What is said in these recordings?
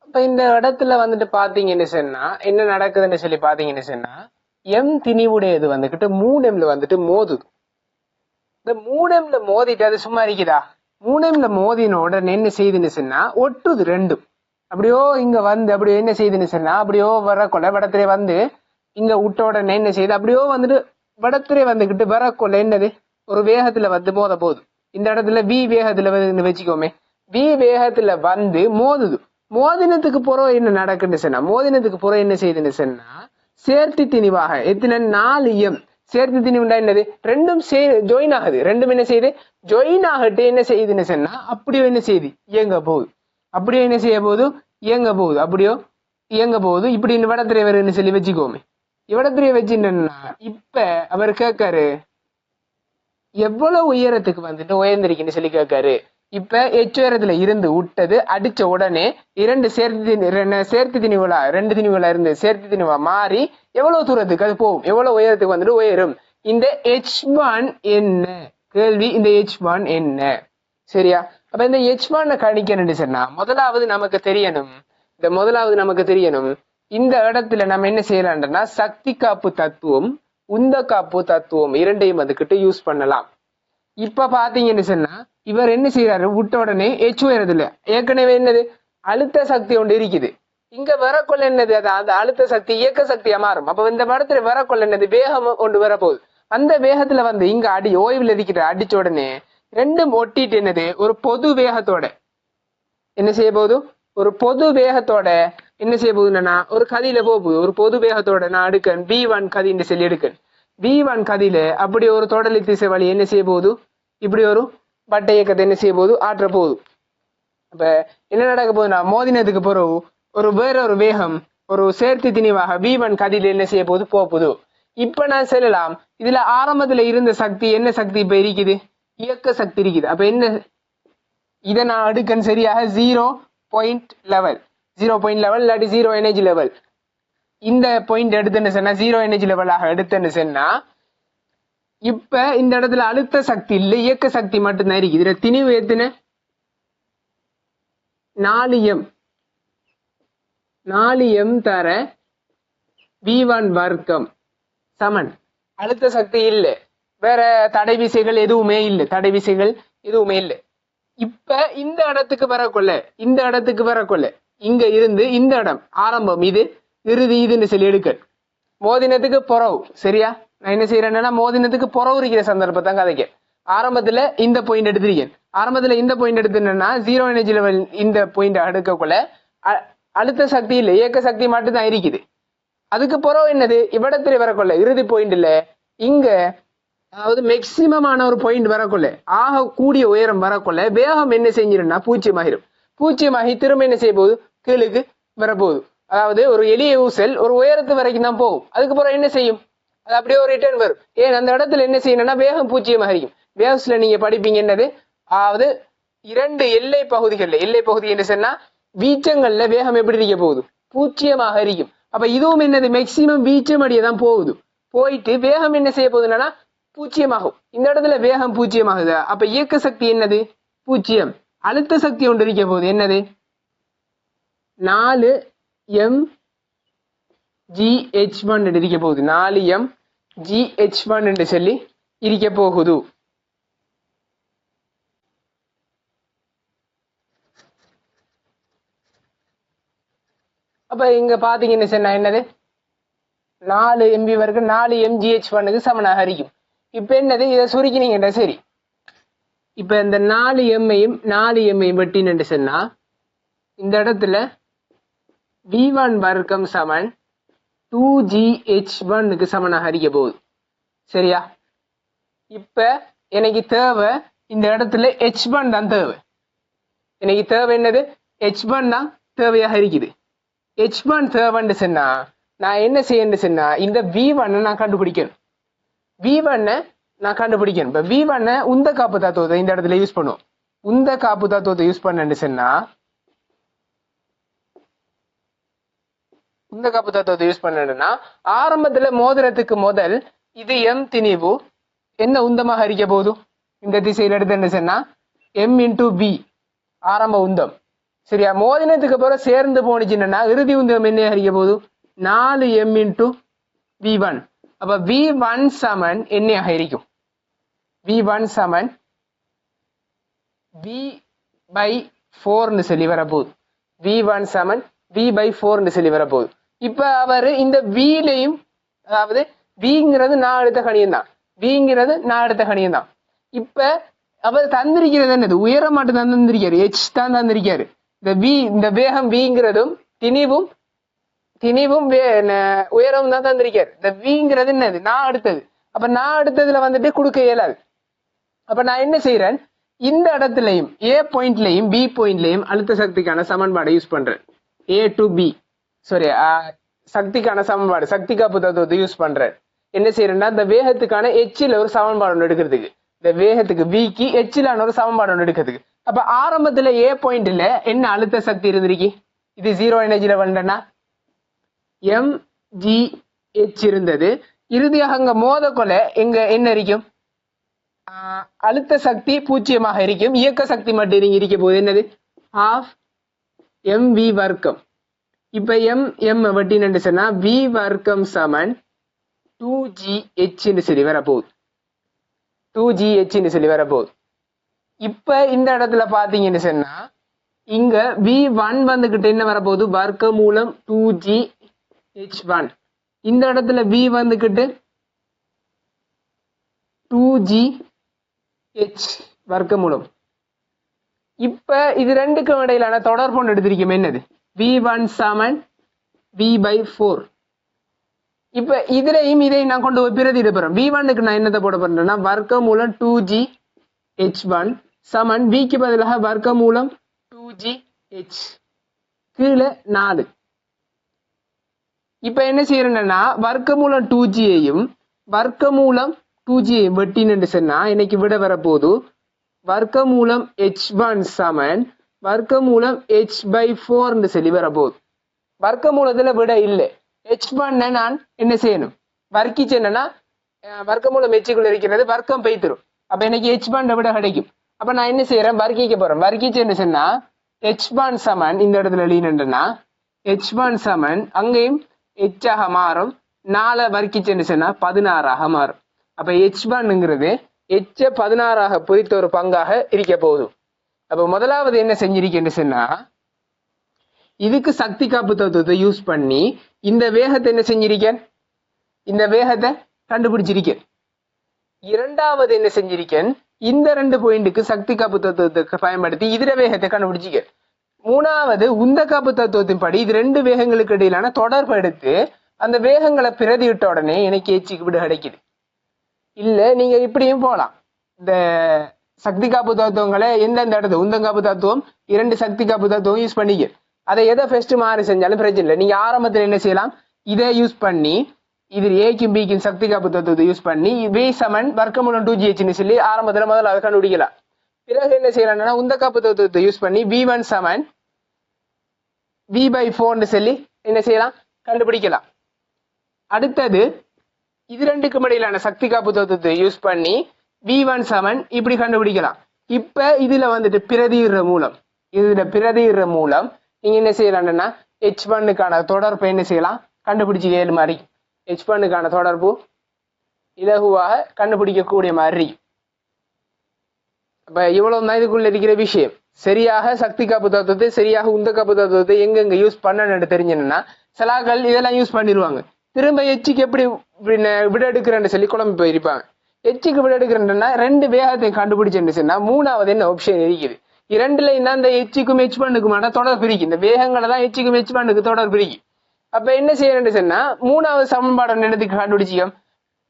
இப்ப இந்த இடத்துல வந்துட்டு பாத்தீங்கன்னு சொன்னா என்ன நடக்குதுன்னு சொல்லி பாத்தீங்கன்னு சொன்னா எம் திணிவுடையது வந்துகிட்டு 3Mல வந்துட்டு மோதுது. இந்த 3Mல மோதிட்டு அது சும்மா இருக்குதா? 3Mல மோதின உடனே என்ன செய்யுதுன்னு சொன்னா ஒட்டுது ரெண்டும். அப்படியோ இங்க வந்து அப்படியோ என்ன செய்யுதுன்னு சொன்னா அப்படியோ வரக்கொள்ள வடத்திலே வந்து இங்க விட்ட உடனே என்ன செய்யுது அப்படியோ வந்துட்டு வடத்திலே வந்துகிட்டு வரக்கொள்ள என்னது ஒரு வேகத்துல வந்து மோத போகுது. இந்த இடத்துல வி வேகத்துல வந்து வச்சுக்கோமே, வி வேகத்துல வந்து மோதுது. மோதினத்துக்கு புறம் என்ன நடக்குன்னு சொன்னா மோதினத்துக்கு புறம் என்ன செய்யுதுன்னு சொன்னா சேர்த்து திணிவாக எத்தனை 4M சேர்த்து திணிவுண்டா என்னது ரெண்டும் ஜாயின் ஆகுது. ரெண்டும் என்ன செய்யுது ஜாயின் ஆகிட்டு என்ன செய்யுதுன்னு சொன்னா அப்படியோ என்ன செய்யுது இயங்க போகுது. அப்படியோ என்ன செய்ய போகுது இயங்க போகுது. அப்படியோ இயங்க போகுது. இப்படி வடத்திரை வருன்னு சொல்லி வச்சுக்கோமே. இவடத்திரைய வச்சுன்னா இப்ப அவர் கேட்காரு எவ்வளவு உயரத்துக்கு வந்துட்டு உயர்ந்திருக்குன்னு சொல்லி கேட்காரு. இப்ப உயரத்துல இருந்து விட்டது அடிச்ச உடனே இரண்டு சேர்த்து திணிவுலா ரெண்டு திணிவுலா இருந்து சேர்த்து திணிவா மாறி எவ்வளவு தூரத்துக்கு அது போகும், எவ்வளவு உயரத்துக்கு வந்துட்டு உயரும். இந்த H1 என்ன கேள்வி, இந்த H1 என்ன? சரியா? அப்ப இந்த H1 கணிக்கணும்னு சொன்னா முதலாவது நமக்கு தெரியணும் இந்த இடத்துல நம்ம என்ன செய்யலாம்னா சக்தி காப்பு தத்துவம் உந்த காப்பு தத்துவம் இரண்டையும் அதுக்கிட்ட யூஸ் பண்ணலாம். இப்ப பாத்தீங்கன்னு சொன்னா இவர் என்ன செய்யறாரு விட்ட உடனே H உயரத்துல ஏற்கனவே என்னது அழுத்த சக்தி ஒன்று இருக்குது. இங்க வரக்கொள்ள என்னது அந்த அழுத்த சக்தி இயக்க சக்தியா மாறும். அப்ப இந்த படத்துல வரக்கொள்ள என்னது வேகம் ஒன்று வரப்போகுது. அந்த வேகத்துல வந்து இங்க ஓய்வுல இருக்கிற அடிச்ச உடனே ரெண்டும் ஒட்டிட்டு என்னது ஒரு பொது வேகத்தோட என்ன செய்ய போகுது, ஒரு பொது வேகத்தோட என்ன செய்ய போகுதுன்னா ஒரு கதியில போகுது. ஒரு பொது வேகத்தோட நான் எடுக்கேன் V1 கதின்னு சொல்லி எடுக்கேன். V1 கதியில அப்படி ஒரு தொடலி திசை வழி என்ன செய்ய போகுது இப்படி ஒரு வட்ட இயக்கத்தை என்ன செய்ய போகுது ஆற்ற போகுது. அப்ப என்ன நடக்க போகுதுன்னா மோதினத்துக்கு பிறகு ஒரு வேற ஒரு வேகம் ஒரு சேர்த்து திணிவாக V1 கதியில என்ன செய்ய போகுது போகுது. இப்ப நான் சொல்லலாம் இதுல ஆரம்பத்துல இருந்த சக்தி என்ன சக்தி இப்ப இருக்குது இயக்க சக்தி இருக்குது. அப்ப என்ன இதை நான் எடுக்கன் சரியாக 0.11 இல்லாட்டி 0 எனர்ஜி லெவல். இந்த பாயிண்ட் எடுத்துன்னு சொன்னா 0 எனர்ஜி லெவலாக எடுத்துன்னு சொன்னா இப்ப இந்த இடத்துல அழுத்த சக்தி இல்ல இயக்க சக்தி மட்டும்தான் இருக்கு. இதுல திணிவு எத்தனை 4M தர V1 வர்க்கம் சமன். அழுத்த சக்தி இல்ல, வேற தடை விசைகள் எதுவுமே இல்லை. இப்ப இந்த இடத்துக்கு வரக்கொள்ள இங்க இருந்து இந்த இடம் ஆரம்பம் இது இறுதி இதுன்னு சொல்லி எடுக்க மோதினத்துக்கு புறவு. சரியா? நான் என்ன செய்யறேன்னா மோதினத்துக்கு புறவு இருக்கிற சந்தர்ப்பத்தை கதைக்க ஆரம்பத்துல இந்த பாயிண்ட் எடுத்திருக்கேன். இந்த பாயிண்ட் எடுத்துனா 0 எனர்ஜி லெவல் இந்த பாயிண்ட் எடுக்கக்குள்ள அழுத்த சக்தி இல்லை இயக்க சக்தி மட்டும்தான் இருக்குது. அதுக்கு புறவு என்னது இவ்விடத்துல வரக்கொள்ள இறுதி பாயிண்ட் இல்ல இங்க அதாவது மேக்சிமமான ஒரு பாயிண்ட் வரக்கொள்ள ஆக கூடிய உயரம் வரக்கொள்ள வேகம் என்ன செஞ்சிரும்னா பூச்சியமாகி திரும்ப என்ன செய்ய போகுது கீழுக்கு வரப்போகுது. அதாவது ஒரு எளிய ஊசல் ஒரு உயரத்து வரைக்கும் தான் போகும். அதுக்கப்புறம் என்ன செய்யும் அது அப்படியே ஒரு ரிட்டர்ன் வரும். ஏன் அந்த இடத்துல என்ன செய்யணும்னா வேகம் பூச்சியமாக இருக்கும். வேவ்ஸ்ல நீங்க படிப்பீங்க என்னது அதாவது இரண்டு எல்லை பகுதி என்ன சொன்னா வீச்சங்கள்ல வேகம் எப்படி இருக்க போகுது பூச்சியமாக இருக்கும். அப்ப இதுவும் என்னது மேக்சிமம் வீச்சம் அடியதான் போகுது. போயிட்டு வேகம் என்ன செய்ய போகுதுன்னா பூச்சியமாகும். இந்த இடத்துல வேகம் பூச்சியமாகுது. அப்ப இயக்க சக்தி என்னது பூச்சியம். அழுத்த சக்தி ஒன்று இருக்க போகுது என்னது 4mgh1 இருக்க போகுது. 4mgh1 என்று சொல்லி இருக்க போகுது. அப்ப இங்க பாத்தீங்கன்னு சொன்னா என்னது 4mv வரைக்கும் 4mgh1க்கு சமனாக இருக்கும். இப்ப என்னது இதை சுருக்கினீங்க சரி. இப்ப இந்த 4m வெட்டின்னு சொன்னா இந்த இடத்துல V1 வர்க்கம் சமன் 2gh1க்கு சமனாக இருக்க போகுது. சரியா? இப்ப எனக்கு தேவை இந்த இடத்துல H1 தான் தேவை. எனக்கு தேவை என்னது H1 தான் தேவையாக இருக்குது. H1 தேவைன்னு சொன்னா நான் என்ன செய்யணும்னு சொன்னா இந்த V1 நான் கண்டுபிடிக்கணும். இப்ப V1 உந்த காப்பு தத்துவத்தை இந்த இடத்துல யூஸ் பண்ணுவோம். உந்த காப்பு தத்துவத்தை யூஸ் பண்ணு சொன்னா உந்த காப்பு தத்துவத்தை யூஸ் பண்ணா ஆரம்பத்துல மோதிரத்துக்கு முதல் இது M திணிவு என்ன உந்தமாக இருக்க போகுது இந்த திசையில எடுத்துன்னு சொன்னா M × V ஆரம்ப உந்தம். சரியா? மோதினத்துக்கு அப்புறம் சேர்ந்து போனுச்சுன்னா இறுதி உந்தம் என்ன அறிய போகுது 4m இன்டூ v1. அப்ப v1 சமன் என்னையாக இருக்கும்? v1 சமன் v/4 சொல்லி வரப்போகுது. v1 சமன் v/4 சொல்லி வரப்போகுது. இப்ப அவர் இந்த v-லையும், அதாவது v-ங்கிறது நான் எடுத்த கணியம் தான், v-ங்கிறது நான் எடுத்த கணியம் தான். இப்ப அவர் தந்திருக்கிறது என்னது? உயரம் மட்டும் தான் தந்திருக்காரு, h தான் தந்திருக்காரு. இந்த வேகம் v-ங்கிறதும் திணிவும் உயரம் தான் தந்திருக்காரு. இந்த v-ங்கிறது என்னது? நான் அடுத்தது. அப்ப நான் அடுத்ததுல வந்துட்டு கொடுக்க இயலாது. அப்ப நான் என்ன செய்யறேன், இந்த இடத்துலயும் a பாயிண்ட்லயும் b பாயிண்ட்லயும் அழுத்த சக்திக்கான சமன்பாடை யூஸ் பண்றேன். a to b, சாரி, சக்திக்கான சமன்பாடு, சக்தி காப்பு தத்துவத்தை யூஸ் பண்றேன். என்ன செய்யறேன்னா, இந்த வேகத்துக்கான எச்சில ஒரு சமன்பாடு ஒன்று எடுக்கிறதுக்கு, இந்த வேகத்துக்கு v-க்கு எச்சிலான ஒரு சமன்பாடு ஒன்று எடுக்கிறதுக்கு. அப்ப ஆரம்பத்துல a பாயிண்ட்ல என்ன அழுத்த சக்தி இருந்திருக்கு? இது 0 எனர்ஜில வந்தனா mgh இருந்தது. இறுதியாக அங்க மோத கொலை எங்க என்ன இருக்கும்? அழுத்த சக்தி 0 இருக்கும். இயக்க சக்தி மட்டும் இருக்க போது என்னது? ½ mv வர்க்கம். இப்ப m வட்டின்னு சொன்னா v வர்க்கம் சமன் 2gh சொல்லி வரப்போகுது. 2gh சொல்லி வரப்போகுது. இப்ப இந்த இடத்துல பாத்தீங்கன்னு சொன்னா இங்க v1 வந்துகிட்டு என்ன வரப்போகுது? வர்க்க மூலம் 2gh1. இந்த இடத்துல v வந்துகிட்டு 2gh வர்க்க மூலம். இப்ப இது ரெண்டுக்கும் இடையிலான தொடர்பு எடுத்திருக்கோம். என்னது? v1 சமன் v/4. இப்ப இதுலயும் இதையும் நான் கொண்டு போய் பிரதியிட போறேன். v1க்கு நான் என்னத்தை போட போறேன்னா வர்க்க மூலம் 2gh1 சமன் v-க்கு பதிலாக வர்க்க மூலம் 2gh கீழே 4. இப்ப என்ன செய்யறேன்னா வர்க்க மூலம் 2g-ஐயும் வர்க்க மூலம் 2g வெட்டின்னு சொன்னா எனக்கு விட வரப்போது வர்க்க மூலம் h1 சமன் வர்க்க மூலம் h/4 சொல்லி வரப்போகுது. வர்க்க மூலத்துல விட இல்லை. h1 நான் என்ன செய்யணும்? வர்க்கிச்சேன்னா வர்க்க மூலம் h-க்குள்ள இருக்கிறது வர்க்கம் பெய்திரும். அப்ப எனக்கு h1 விட கிடைக்கும். அப்ப நான் என்ன செய்யறேன்? வர்க்கிக்க போறேன். வர்க்கிச்சேன்னு சொன்னா h1 சமன் இந்த இடத்துல எழுதினா h1 சமன் அங்கேயும் h-ஆக மாறும். 4 வர்க்கிச்சேன்னு சொன்னா 16ஆக மாறும். அப்ப h1ங்கிறது h 16ஆக பிரித்த ஒரு பங்காக இருக்க போகுது. அப்ப முதலாவது என்ன செஞ்சிருக்கேன்னு சொன்னா இதுக்கு சக்தி காப்பு தத்துவத்தை யூஸ் பண்ணி இந்த வேகத்தை என்ன செஞ்சிருக்கேன்? இந்த வேகத்தை கண்டுபிடிச்சிருக்கேன். இரண்டாவது என்ன செஞ்சிருக்கேன்? இந்த 2 பாயிண்ட்டுக்கு சக்தி காப்பு தத்துவத்தை பயன்படுத்தி இதர வேகத்தை கண்டுபிடிச்சிக்க. மூணாவது உந்த காப்பு தத்துவத்தின் படி இது 2 வேகங்களுக்கு இடையிலான தொடர்பு எடுத்து அந்த வேகங்களை பிரதியிட்ட உடனே எனக்கு h-க்கு விட கிடைக்குது. இல்ல நீங்க இப்படியும் போகலாம். இந்த சக்தி காப்பு தத்துவங்களை எந்தெந்த இடத்துல உந்தங்காப்பு தத்துவம் 2 சக்தி காப்பு தத்துவம் யூஸ் பண்ணிக்க. அதை எதை ஃபர்ஸ்ட் மாறி செஞ்சாலும் பிரச்சனை இல்லை. நீங்க ஆரம்பத்துல என்ன செய்யலாம்? இதை யூஸ் பண்ணி இது ஏக்கும் பிக்கும் சக்தி காப்பு தத்துவத்தை யூஸ் பண்ணி v சமன் வர்க்க மூலம் 2gh சொல்லி ஆரம்பத்துல முதல்ல அதை கண்டுபிடிக்கலாம். பிறகு என்ன செய்யலாம்னா உந்த காப்பு தத்துவத்தை யூஸ் பண்ணி v1 சமன் v/4 சொல்லி என்ன செய்யலாம்? கண்டுபிடிக்கலாம். அடுத்தது இது 2க்கும் இடையிலான சக்தி காப்பு தத்துவத்தை யூஸ் பண்ணி v1 சமன் இப்படி கண்டுபிடிக்கலாம். இப்ப இதுல வந்துட்டு பிரதியிடுற மூலம் நீங்க என்ன செய்யலாம்னா h1க்கான தொடர்பை என்ன செய்யலாம்? கண்டுபிடிச்சு ஏழு மாதிரி h1க்கான தொடர்பு இலகுவாக கண்டுபிடிக்கக்கூடிய மாதிரி. அப்ப இவ்வளவுதான் இதுக்குள்ள இருக்கிற விஷயம். சரியாக சக்தி காப்பு தத்துவத்தை சரியாக உந்த காப்பு தத்துவத்தை எங்கெங்க யூஸ் பண்ணணும்னு தெரிஞ்சதுன்னா சிலாக்கள் இதெல்லாம் யூஸ் பண்ணிடுவாங்க. திரும்ப எச்சுக்கு எப்படி விட எடுக்கிறேன்னு சொல்லி குழம்பு போயிருப்பாங்க. எச்சுக்கு விட எடுக்கிறேன்னா 2 வேகத்தை கண்டுபிடிச்சேன்னு சொன்னா மூணாவது என்ன ஆப்ஷன் இருக்குது? இரண்டுல தான் இந்த எச்சுக்கும் h1க்குமான தொடர் பிரிக்கு. இந்த வேகங்களை தான் எச்சுக்கும் h1க்கு தொடர் பிரிக்கு. அப்ப என்ன செய்யறேன்னு சொன்னா மூணாவது சமன்பாடு என்னதுக்கு கண்டுபிடிச்சிக்கும்?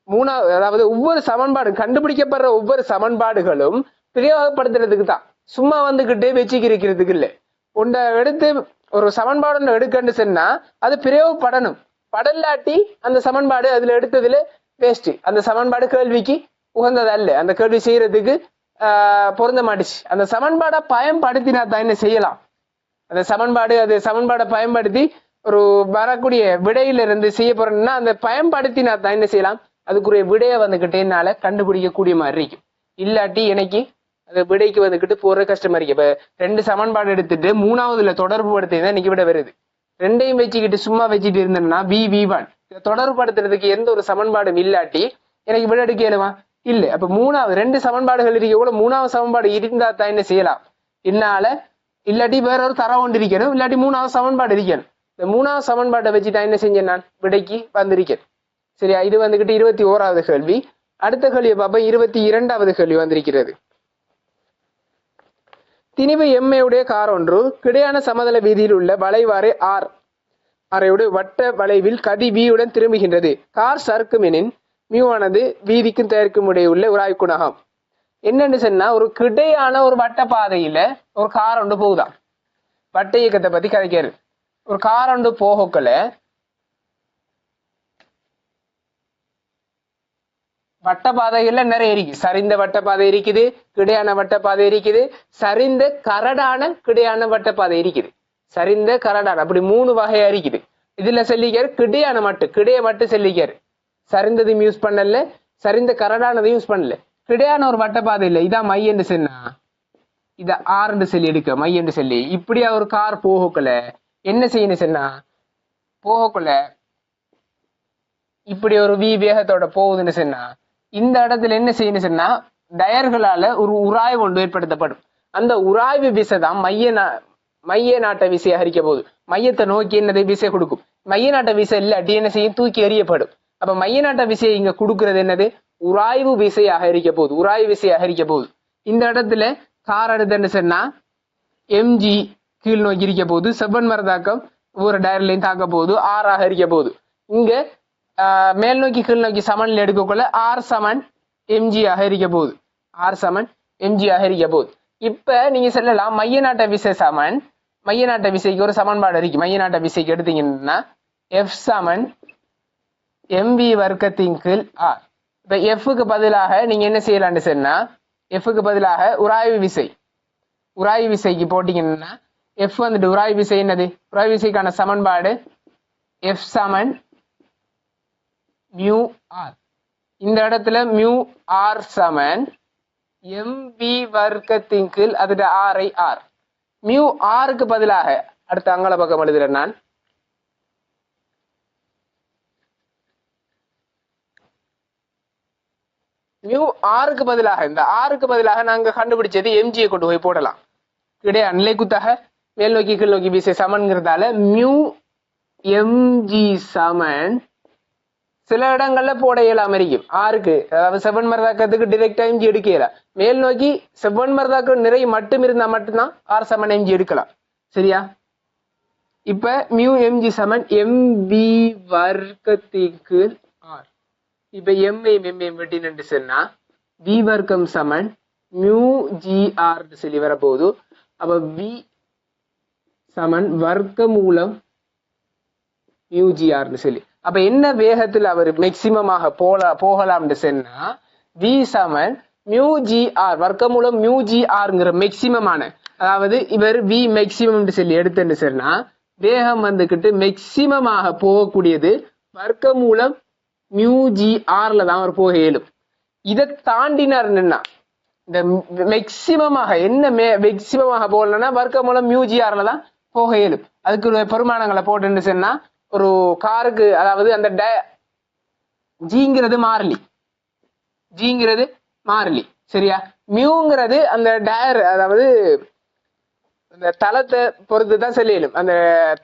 மூணாவது, அதாவது ஒவ்வொரு சமன்பாடு கண்டுபிடிக்கப்படுற ஒவ்வொரு சமன்பாடுகளும் பிரயோகப்படுத்துறதுக்கு தான், சும்மா வந்துகிட்டு வச்சுக்கு இருக்கிறதுக்கு இல்லை. ஒன்றை எடுத்து ஒரு சமன்பாடு எடுக்கன்னு சொன்னா அது பிரயோகப்படணும். படலாட்டி அந்த சமன்பாடு அதுல எடுத்ததுல வேஸ்ட். அந்த சமன்பாடு கேள்விக்கு உகந்தது அல்ல, அந்த கேள்வி செய்யறதுக்கு பொருந்த மாட்டுச்சு. அந்த சமன்பாடை பயன்படுத்தினா தான் என்ன செய்யலாம்? அந்த சமன்பாடை பயன்படுத்தி ஒரு வரக்கூடிய விடையில இருந்து செய்ய போறேன்னா அந்த பயன்படுத்தினா தான் என்ன செய்யலாம்? அதுக்குரிய விடையை வந்துகிட்டே என்னால கண்டுபிடிக்க கூடிய மாதிரி இருக்கும். இல்லாட்டி எனக்கு அது விடைக்கு வந்துகிட்டு போற கஷ்டமா இருக்கு. இப்ப 2 சமன்பாடு எடுத்துட்டு 3வதுல தொடர்பு படுத்தி இன்னைக்கு விட வருது. 2ஐயும் வச்சுக்கிட்டு சும்மா வச்சுட்டு இருந்தேன்னா v1 தொடர்பு படுத்துறதுக்கு எந்த ஒரு சமன்பாடும் இல்லாட்டி எனக்கு விட எடுக்க இயலுமா? இல்ல. அப்ப 2 சமன்பாடுகள் இருக்க கூட 3வது சமன்பாடு இருந்தா தான் என்ன செய்யலாம்? இல்லாட்டி வேற ஒரு தரம் ஒன்று இருக்கணும், இல்லாட்டி 3வது சமன்பாடு இருக்கணும். இந்த 3வது சமன்பாட்டை வச்சுட்டா என்ன செஞ்சேன்? நான் விடைக்கு வந்திருக்கேன். சரியா? இது வந்துகிட்டு 21வது கேள்வி. அடுத்த கேள்வியை பார்ப்போம். 22வது கேள்வி வந்திருக்கிறது. திணிவு எம்ஏடைய கார் ஒன்று கிடையான சமதள வீதியில் உள்ள வளைவாறு அறையுடைய வட்ட வளைவில் கதி வியுடன் திரும்புகின்றது. கார் சறுக்கும் எனின் மியூவானது வீதிக்கும் தயாரிக்கும் இடையே உள்ள ஒரு ஆய்குணகம். என்னன்னு சொன்னா, ஒரு கிடையான ஒரு வட்ட பாதையில ஒரு கார் ஒன்று போகுதான். வட்ட இயக்கத்தை பத்தி கதைக்காரு. ஒரு கார் ஒன்று போகல வட்ட பாதைகள்ல நிறைய இருக்கு. சரிந்த வட்ட பாதை இருக்குது, கிடையான வட்ட பாதை இருக்குது, சரிந்த கரடான கிடையான வட்ட பாதை இருக்குது. சரிந்த கரடான அப்படி 3 வகையா இருக்குது. இதுல சொல்லிக்காரு கிடையான கிடையை மட்டும் சொல்லிக்காரு. சரிந்ததையும் யூஸ் பண்ணல, சரிந்த கரடானதையும் யூஸ் பண்ணல. கிடையான ஒரு வட்ட பாதை இல்லை. இதான் மையன்னு சொன்னா இத ஆறுன்னு சொல்லி எடுக்க மையன்னு சொல்லி. இப்படியா ஒரு கார் போகல என்ன செய்யணும் சொன்னா, போகல இப்படி ஒரு வேகத்தோட போகுதுன்னு சொன்னா இந்த இடத்துல என்ன செய்யணும் சொன்னா, டயர்களால ஒரு உராய்வு ஒன்று ஏற்படுத்தப்படும். அந்த உராய்வு விசை தான் மைய நாட்ட விசையாக இருக்க போகுது. மையத்தை நோக்கி என்னதை விசை கொடுக்கும். மைய நாட்ட விசை இல்லாட்டி என்ன செய்யும்? தூக்கி எறியப்படும். அப்ப மைய நாட்ட விசையை இங்க கொடுக்கறது என்னது? உராய்வு விசையாக இருக்க போகுது. உராய்வு விசையாக இருக்க போகுது. இந்த இடத்துல கார் எடுத்துன்னு சொன்னா எம்ஜி கீழ் நோக்கி இருக்க போகுது. செவ்வன் மரதாக்கம் ஒவ்வொரு டயர்லையும் தாக்க போகுது. ஆறாக இருக்க போகுது. இங்க மேல் நோக்கி கீழ் நோக்கி சமன்ல எடுக்கக்குள்ள ஆர் சமன் எம்ஜி ஆக இருக்க போகுது. ஆர் சமன் எம்ஜி ஆக இருக்க போகுது. இப்ப நீங்க சொல்லலாம் மைய நாட்ட விசை சமன், மைய நாட்ட விசைக்கு ஒரு சமன்பாடு இருக்கு. மைய நாட்ட விசைக்கு எடுத்தீங்கன்னா எஃப் சமன் எம்வி வர்க்கத்தின் கீழ் ஆர். இப்ப எஃப்க்கு பதிலாக நீங்க என்ன செய்யலாம்னு சொன்னா, எஃப்க்கு பதிலாக உராய்வு விசைக்கு போட்டீங்கன்னா எஃப் வந்துட்டு உராய்வு விசை என்னது? உராய்வு விசைக்கான சமன்பாடு எஃப் சமன் மியூ ஆர். இந்த இடத்துல மியூ ஆர் சமன் எம்வி வர்க்கத்தின் கீழ் அதோட ஆரை ஆர். மியூ ஆருக்கு பதிலாக அடுத்த அங்கல பக்கம் எழுதுறேன் நான். மியூ ஆருக்கு பதிலாக இந்த ஆருக்கு பதிலாக நாங்க கண்டுபிடிச்சது எம்ஜியை கொண்டு போய் போடலாம். கிடையாது நிலைக்குத்தாக மேல் நோக்கி கீழ் நோக்கி விசை சமன்கிறதால மியூ எம்ஜி சமன் சில இடங்கள்ல போட இயலாம இருக்கும். ஆருக்கு அதாவது செவ்வன் மரதாக்கத்துக்கு டிரெக்டா எம்ஜி எடுக்க இயலாம். மேல் நோக்கி செவ்வன் மரதாக்கம் நிறை மட்டும் இருந்தா மட்டும்தான் ஆர் சமன் எம்ஜி எடுக்கலாம். சரியா? இப்ப மியூ எம்ஜி சமன் எம்பி வர்க்கத்திற்கு ஆர். இப்ப எம்ஐஎம் வெட்டினு சொன்னா வி வர்க்கம் சமன் மியூ ஜி ஆர் சொல்லி வரப்போகுது. அப்ப வி சமன் வர்க்க மூலம் மியூ ஜி ஆர்னு சொல்லி. அப்ப என்ன வேகத்தில் அவர் மேக்சிமமாக போகலாம்னு சொன்னா வி சமன் மியூ ஜி ஆர் வர்க்கமூலம் மியூ ஜி ஆர்ங்கிற மேக்சிமமான, அதாவது இவர் வி மேக்சிமம் சொல்லி எடுத்துன்னு சொன்னா வேகம் வந்துகிட்டு மேக்சிமமாக போகக்கூடியது வர்க்கமூலம் மியூ ஜி ஆர்ல தான் அவர் போக இயலும். இதை தாண்டினார்னா இந்த மேக்சிமமாக என்ன மேக்சிமமாக போகலன்னா வர்க்கமூலம் மியூ ஜி ஆர்ல தான் போக இயலும். அதுக்கு பெருமானங்களை போட்டுன்னு சொன்னா ஒரு காருக்கு, அதாவது அந்த ஜிங்கிறது மாறிலி சரியா? மியூங்கிறது அந்த டயர், அதாவது அந்த தளத்தை பொறுத்து தான் சொல்லிடும். அந்த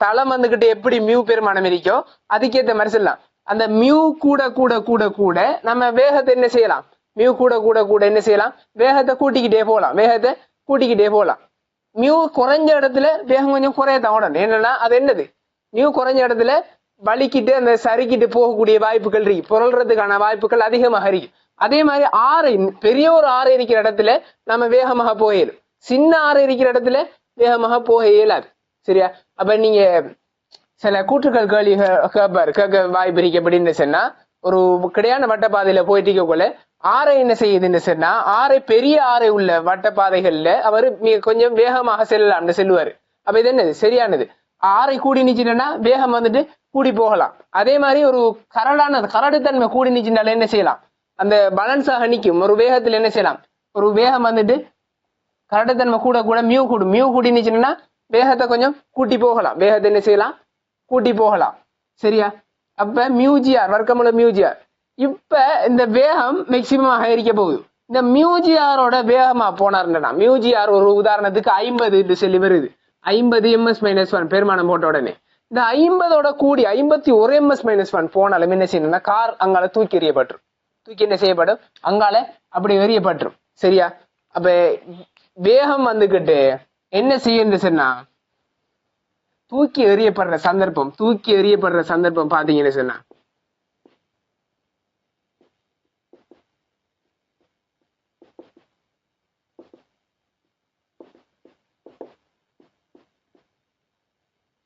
தளம் வந்துகிட்டு எப்படி மியூ பெருமானம் இருக்கோ அதுக்கேற்ற மாதிரி சொல்லலாம். அந்த மியூ கூட கூட கூட கூட நம்ம வேகத்தை என்ன செய்யலாம்? மியூ கூட கூட கூட என்ன செய்யலாம்? வேகத்தை கூட்டிக்கிட்டே போகலாம். மியூ குறைஞ்ச இடத்துல வேகம் கொஞ்சம் குறையத்தான் உடனே. என்னன்னா அது என்னது? மியூ குறைஞ்ச இடத்துல வலிக்கிட்டு அந்த சறுக்கிட்டு போகக்கூடிய வாய்ப்புகள் இருக்கு, புரள்றதுக்கான வாய்ப்புகள் அதிகமாக இருக்கு. அதே மாதிரி பெரிய ஒரு ஆறு இருக்கிற இடத்துல நம்ம வேகமாக போயிடும். சின்ன ஆறு இருக்கிற இடத்துல வேகமாக போக இயலாது. சரியா? அப்ப நீங்க சில கூற்றுக்கள் கேட்க வாய்ப்பு இருக்கு. எப்படின்னு சொன்னா, ஒரு கிடையான வட்டப்பாதையில போயிட்டு இருக்கக்குள்ள ஆறை என்ன செய்யுதுன்னு சொன்னா, பெரிய ஆறை உள்ள வட்டப்பாதைகள்ல அவரு கொஞ்சம் வேகமாக செல்லலாம்னு சொல்லுவாரு. அப்ப இது என்னது? சரியானது. ஆறை கூடி நிச்சுன்னா வேகம் வந்துட்டு கூடி போகலாம். அதே மாதிரி ஒரு கரடுத்தன்மை கூடி நிச்சுனால என்ன செய்யலாம்? அந்த பேலன்ஸாக நிற்கும். ஒரு வேகத்துல என்ன செய்யலாம்? ஒரு வேகம் வந்துட்டு கரடுத்தன்மை கூட கூட மியூ கூடும். மியூ கூடினுச்சுன்னா வேகத்தை கொஞ்சம் கூட்டி போகலாம். வேகத்தை என்ன செய்யலாம்? கூட்டி போகலாம். சரியா? அப்ப மியூஜிஆர் வர்க்கமுள்ள மியூஜிஆர். இப்ப இந்த வேகம் மேக்சிமம் இருக்க போகுது. இந்த மியூஜிஆரோட வேகமா போனார்னா மியூஜிஆர் ஒரு உதாரணத்துக்கு 50 சொல்லி வருது. 50 ms-1 பெருமானம் போட்ட உடனே இந்த 50ஓட கூடி 51 ms-1 போனாலும் என்ன செய்யணும்னா கார் அங்கால தூக்கி எறியப்பட்டுரும். தூக்கி என்ன செய்யப்படும்? அங்கால அப்படி எறியப்பட்டுரும். சரியா? அப்ப வேகம் வந்துகிட்டு என்ன செய்யுதுன்னா தூக்கி எறியப்படுற சந்தர்ப்பம் பாத்தீங்கன்னு சொன்னா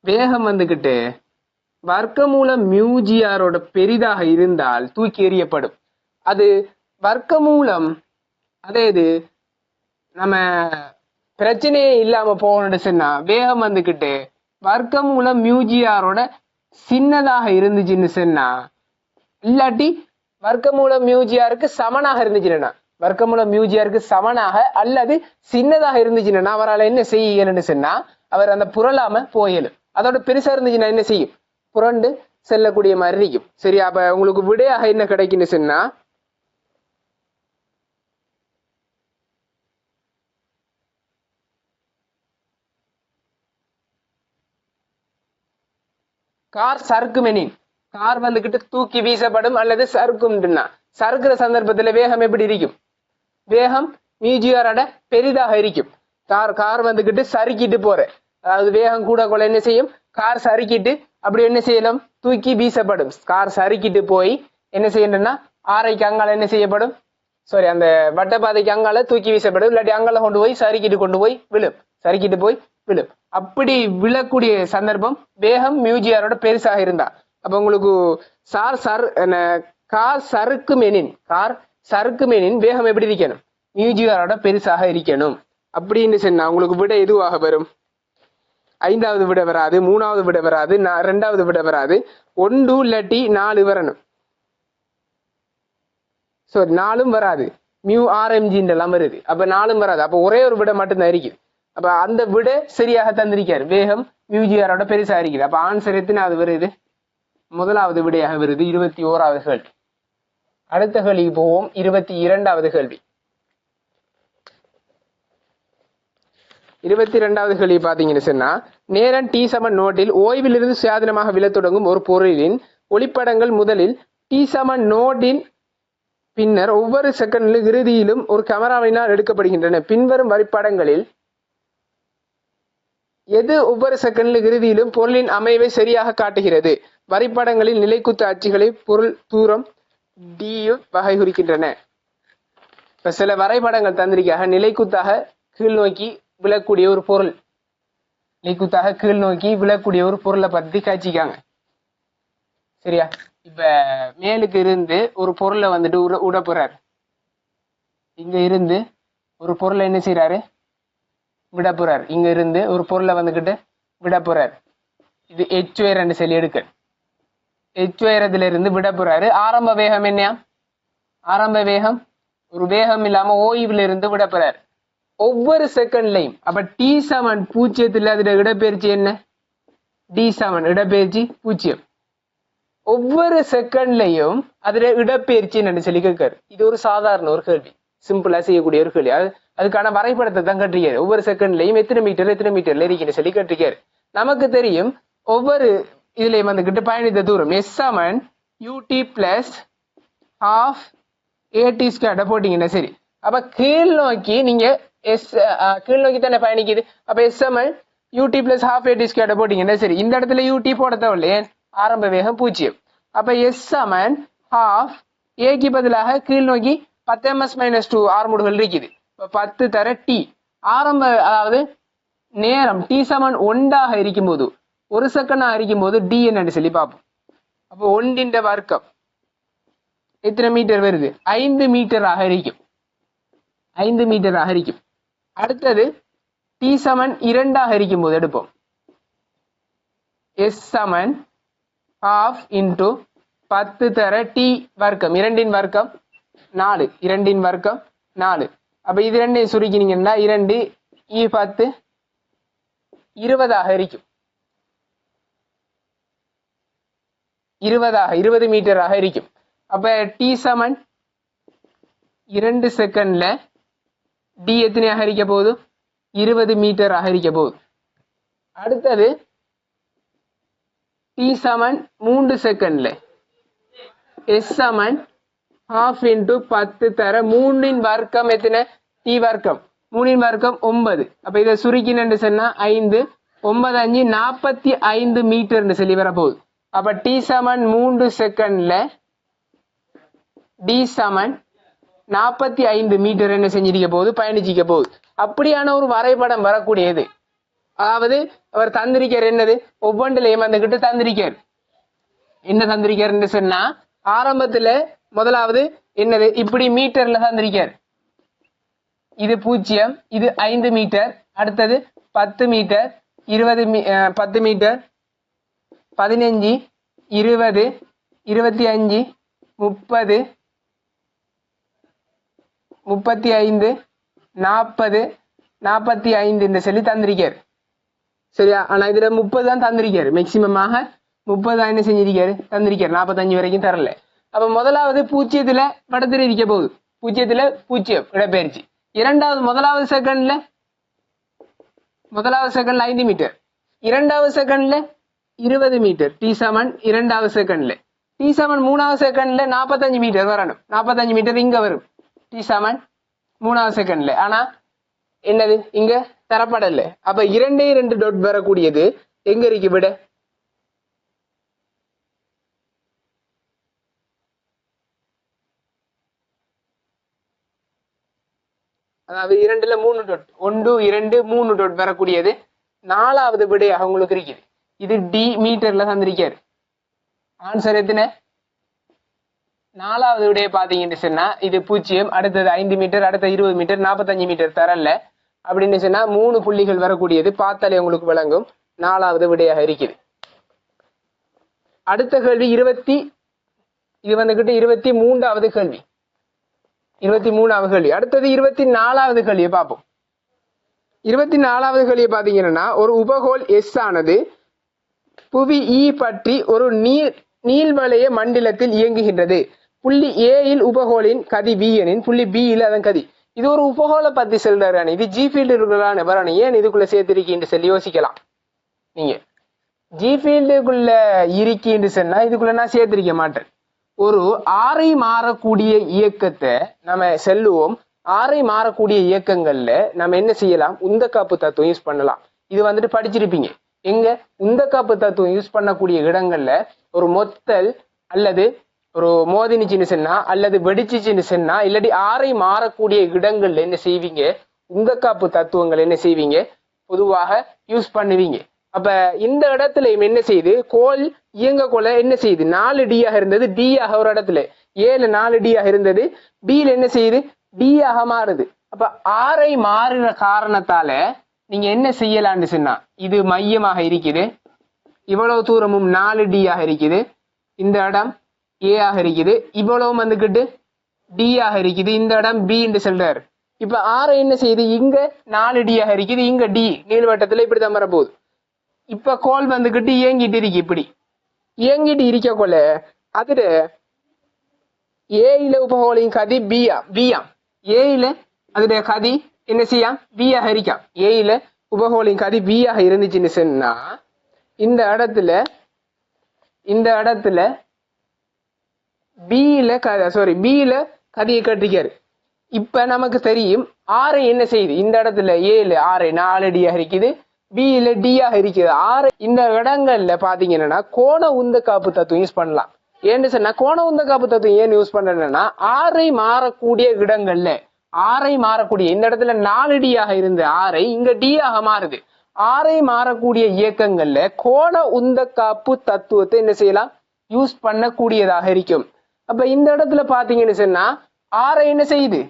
வேகம் வந்துகிட்டு வர்க்கமூலம் மியூஜிஆரோட பெரிதாக இருந்தால் தூக்கி எறியப்படும். அது வர்க்கமூலம் அதே இது நம்ம பிரச்சனையே இல்லாம போகணும்னு சொன்னா வேகம் வந்துகிட்டு வர்க்கமூலம் மியூஜிஆரோட சின்னதாக இருந்துச்சுன்னு சொன்னா இல்லாட்டி வர்க்கமூலம் மியூஜிஆருக்கு சமனாக இருந்துச்சுன்னா வர்க்கமூலம் மியூஜிஆருக்கு சமனாக அல்லது சின்னதாக இருந்துச்சுன்னா அவரால் என்ன செய்யணும்னு சொன்னா அவர் அந்த புரளாம போயலும். அதோட பெருசா இருந்துச்சுன்னா என்ன செய்யும்? புரண்டு செல்லக்கூடிய மாதிரி இருக்கும். சரி, அப்ப உங்களுக்கு விடையாக என்ன கிடைக்குன்னு சொன்னா கார் சறுக்குமெனின் கார் வந்துகிட்டு தூக்கி வீசப்படும் அல்லது சறுக்கும்னா சறுக்குற சந்தர்ப்பத்துல வேகம் எப்படி இருக்கும்? வேகம் மியூஜிஆரோட பெரிதாக இருக்கும். கார் வந்துகிட்டு சறுக்கிட்டு போற, அதாவது வேகம் கூட கூட என்ன செய்யும்? கார் சறுக்கிட்டு அப்படி என்ன செய்யலாம்? தூக்கி வீசப்படும். கார் சறுக்கிட்டு போய் என்ன செய்யணும்னா ஆரைக்கு அங்கால என்ன செய்யப்படும்? சாரி, அந்த வட்டப்பாதைக்கு அங்கால தூக்கி வீசப்படும். இல்லாட்டி அங்கால கொண்டு போய் சறுக்கிட்டு விழும். அப்படி விழக்கூடிய சந்தர்ப்பம் வேகம் மியூஜிஆரோட பெருசாக இருந்தா. அப்ப உங்களுக்கு கார் சறுக்குமெனின் வேகம் எப்படி இருக்கணும்? மியூஜிஆரோட பெருசாக இருக்கணும். அப்படின்னு சொன்னா உங்களுக்கு விட எதுவாக வரும்? 5வது விட வராது, 3வது விட வராது, 2வது விட வராது, 1 இல்லாட்டி 4 வரணும். ஸோ 4ம் வராது. மியூ ஆர்எம்ஜின் எல்லாம் வருது. அப்ப 4ம் வராது. அப்ப ஒரே ஒரு விட மட்டும்தான் இருக்குது. அப்ப அந்த விட சரியாக தந்திருக்காரு. வேகம் மியூஜிஆரோட பெருசா இருக்குது. அப்ப ஆன்சர் எத்தனாவது வருது? முதலாவது விடையாக வருது. 21வது கேள்வி. அடுத்த கேள்விக்கு போவோம். 22வது கேள்வி. 22வது கேள்வி பாத்தீங்கன்னு சொன்னா நேரம் t நோட்டில் ஓய்விலிருந்து சுயாதீனமாக விழத் தொடங்கும் ஒரு பொருளின் ஒளிப்படங்கள் முதலில் t நோட்டின் பின்னர் ஒவ்வொரு செகண்டிலும் இறுதியிலும் ஒரு கேமராவினால் எடுக்கப்படுகின்றன. பின்வரும் வரிப்படங்களில் எது ஒவ்வொரு செகண்டிலும் இறுதியிலும் பொருளின் அமைவை சரியாக காட்டுகிறது? வரிப்படங்களில் நிலைக்குத்து அச்சுகளை பொருள் தூரம் d வகை குறிக்கின்றன. இப்ப சில வரைபடங்கள் தந்திரிக்காக நிலைக்குத்தாக கீழ் நோக்கி விழக்கூடிய ஒரு பொருள், நிலைக்குத்தாக கீழ் நோக்கி விழக்கூடிய ஒரு பொருளை பத்தி காய்ச்சிக்காங்க. சரியா? இப்ப மேலுக்கு இருந்து ஒரு பொருளை வந்துட்டு விட போறாரு. இங்க இருந்து ஒரு பொருளை என்ன செய்யறாரு? விட போறாரு. இங்க இருந்து ஒரு பொருளை வந்துகிட்டு விட போறாரு. இது h உயரம் சொல்லி எடுக்க. h உயரத்துல இருந்து விட போறாரு. ஆரம்ப வேகம் என்ன? ஆரம்ப வேகம் ஒரு வேகம் இல்லாம ஓய்வுல இருந்து விட போறாரு. ஒவ்வொரு செகண்ட்லையும் அப்ப t 0 அதுல இடப்பெயர்ச்சி என்ன? d இடப்பெயர்ச்சி 0. ஒவ்வொரு செகண்ட்லையும் அதுல இடப்பெயர்ச்சி என்னன்னு சொல்லி கேட்காரு. இது ஒரு சாதாரண ஒரு கேள்வி, சிம்பிளா செய்யக்கூடிய ஒரு கேள்வி. அதுக்கான வரைபடத்தை தான் கட்டிருக்காரு. ஒவ்வொரு செகண்ட்லையும் எத்தனை மீட்டர்ல இருக்குன்னு சொல்லி கட்டிருக்காரு. நமக்கு தெரியும் ஒவ்வொரு இதுலயும் வந்துகிட்டு பயணித்த தூரம் s ut plus half at² போட்டீங்கன்னா சரி. அப்ப கீழ் நோக்கி நீங்க கீழ் நோக்கி தானே பயணிக்குது. அப்ப s ut plus half at² போட்டீங்கன்னா சரி. இந்த இடத்துல ut போட தேவையில்லை, ஏன்? ஆரம்ப வேகம் 0. அப்ப s half a பதிலாக கீழ் நோக்கி 10 ms-2 ஆர்முடுகள் இருக்குது. 10 தர t ஆரம்ப, அதாவது நேரம் t 1 இருக்கும்போது, ஒரு செகண்ட் இருக்கும்போது d என்னன்னு சொல்லி பார்ப்போம். அப்போ 1 வர்க்கம் எத்தனை மீட்டர் வருது? 5 மீட்டராக இருக்கும். 5 மீட்டராக இருக்கும். அடுத்தது t 2 இருக்கும்போது எடுப்போம். s half into 10 தர t வர்க்கம், 2 வர்க்கம் 4, 2 வர்க்கம் 4. அப்ப இது ரெண்டையும் சுருக்கினீங்கன்னா 2 E10 20 இருக்கும். 20 மீட்டராக இருக்கும். அப்ப t சமன் 2 செகண்ட்ல d எத்தனையாக இருக்க போகுது? 20 மீட்டராக இருக்க போகுது. அடுத்தது t சமன் 3 செகண்ட்ல s சமன் half into 10 தர 3 வர்க்கம் எத்தனை? t வர்க்கம் 3 வர்க்கம் 9. அப்ப இதை சுருக்கினு சொன்னா 5 9 5 45 மீட்டர்னு சொல்லி வரப்போகுது. அப்ப t சமன் 3 செகண்ட்ல d சமன் 45 மீட்டர் என்ன செஞ்சிருக்க போகுது? பயணிச்சிக்க போகுது. அப்படியான ஒரு வரைபடம் வரக்கூடியது. அதாவது அவர் தந்திரிக்கார் என்னது? ஒவ்வொன்றிலையும் வந்துகிட்டு தந்திரிக்கார். என்ன தந்திரிக்காருன்னு சொன்னா ஆரம்பத்துல முதலாவது என்னது? இப்படி மீட்டர்ல தந்திரிக்கார். இது 0, இது 5 மீட்டர், அடுத்தது 10 மீட்டர், 10 மீட்டர், 15, 20, 25, 30, 35, 40, 45 இந்த சொல்லி தந்திரிக்கார். சரியா? ஆனா இதுல 30 தான் தந்திரிக்காரு. மேக்சிமமாக 30 என்ன செஞ்சிருக்காரு? தந்திரிக்காரு. 45 வரைக்கும் தரல. அப்ப முதலாவது 0ல படத்துல இருக்க போகுது. 0ல 0 இடப்பெயர்ச்சி. முதலாவது செகண்ட்ல 5 மீட்டர், இரண்டாவது செகண்ட்ல 20 மீட்டர். டி சமன் இரண்டாவது செகண்ட்ல, டி சமன் மூணாவது செகண்ட்ல 45 மீட்டர் வரணும். 45 மீட்டர் இங்க வரும் டி சமன் மூணாவது செகண்ட்ல. ஆனா என்னது? இங்க தரப்படல. அப்ப 2 டாட் வரக்கூடியது எங்க இருக்கு? விட அதாவது 2ல 3 டாட், 1 2 3 டாட் வரக்கூடியது நாலாவது விடையாக உங்களுக்கு இருக்குது. இது டி மீட்டர்ல தந்திருக்காரு. ஆன்சர் எத்தனை? நாலாவது விடையை பாத்தீங்கன்னு சொன்னா இது 0, அடுத்தது 5 மீட்டர், அடுத்த 20 மீட்டர், 45 மீட்டர் தரல அப்படின்னு சொன்னா 3 புள்ளிகள் வரக்கூடியது. பார்த்தாலே உங்களுக்கு விளங்கும். நாலாவது விடையாக இருக்குது. அடுத்த கேள்வி இது வந்துகிட்டு 23வது கேள்வி. 23வது கேள்வி. அடுத்தது 24வது கேள்வியை பார்ப்போம். 24வது கேள்வியை பாத்தீங்கன்னா ஒரு உபகோள் எஸ் ஆனது புவி இ பற்றி ஒரு நீள்வளைய மண்டலத்தில் இயங்குகின்றது. புள்ளி ஏயில் உபகோளின் கதி பி எனின் புள்ளி பி யில் அதன் கதி. இது ஒரு உபகோளை பத்தி சொல்றாரு. இது ஜி ஃபீல்டு இருக்கிறான வரானு ஏன் இதுக்குள்ள சேர்த்திருக்கின்னு சொல்லி யோசிக்கலாம். நீங்க ஜி ஃபீல்டுக்குள்ள இருக்கின்னு சொன்னா இதுக்குள்ள நான் சேர்த்திருக்க மாட்டேன். ஒரு ஆறை மாறக்கூடிய இயக்கத்தை நம்ம செல்லுவோம். ஆறை மாறக்கூடிய இயக்கங்கள்ல நம்ம என்ன செய்யலாம்? உந்தக்காப்பு தத்துவம் யூஸ் பண்ணலாம். இது வந்துட்டு படிச்சிருப்பீங்க. எங்க உந்தக்காப்பு தத்துவம் யூஸ் பண்ணக்கூடிய இடங்கள்ல ஒரு மொத்தல் அல்லது ஒரு மோதினிச்சின்னு சொன்னா அல்லது வெடிச்சிச்சின்னு சொன்னா இல்லாட்டி ஆறை மாறக்கூடிய இடங்கள்ல என்ன செய்வீங்க? உந்தக்காப்பு தத்துவங்கள் என்ன செய்வீங்க? பொதுவாக யூஸ் பண்ணுவீங்க. அப்ப இந்த இடத்துல என்ன செய்யுது? கோல் இயங்க கொள்ள என்ன செய்யுது? 4 டி ஆக இருந்தது டி ஆக ஒரு இடத்துல 7 4 டி ஆக இருந்தது டில என்ன செய்யுது? டி ஆக மாறுது. அப்ப ஆறை மாறுற காரணத்தால நீங்க என்ன செய்யலாம்னு சொன்னா இது மையமாக இருக்குது. இவ்வளவு தூரமும் 4 டி ஆக இருக்குது. இந்த இடம் ஏ ஆக இருக்குது. இவ்வளவு வந்துகிட்டு டி ஆக இருக்குது. இந்த இடம் பி என்று சொல்றாரு. இப்ப ஆறை என்ன செய்யுது? இங்க 4 டி ஆக இருக்குது. இங்க டி நீள்வட்டத்துல இப்படிதான் வரப்போகுது. இப்ப கோல் வந்துகிட்டு இயங்கிட்டு இருக்கு. இப்படி இயங்கிட்டு இருக்க கொள்ள அதுல ஏயில உபகோளின் கதி பியாம். ஏயில அதுடைய கதி என்ன செய்யாம்? பியாக இருக்காம். ஏயில உபகோளின் கதி பியாக இருந்துச்சுன்னு சொன்னா இந்த இடத்துல பியில கதியை கட்டிக்காரு. இப்ப நமக்கு தெரியும் ஆறை என்ன செய்யுது? இந்த இடத்துல ஏழு ஆறை 4 டியாக இருக்குது. பியில டியாக இருக்குது. ஆறு இந்த இடங்கள்ல பாத்தீங்கன்னா கோண உந்த காப்பு தத்துவம் யூஸ் பண்ணலாம். ஏன்னு சொன்னா கோண உந்த காப்பு தத்துவம் ஏன் யூஸ் பண்றேன்னா ஆறை மாறக்கூடிய இடங்கள்ல ஆறை மாறக்கூடிய இந்த இடத்துல 4 டியாக இருந்த ஆறை இங்க டியாக மாறுது. ஆறை மாறக்கூடிய இயக்கங்கள்ல கோண உந்த காப்பு தத்துவத்தை என்ன செய்யலாம்? யூஸ் பண்ணக்கூடியதாக இருக்கும். அப்ப இந்த இடத்துல பாத்தீங்கன்னு சொன்னா ஆறை என்ன செய்யுது?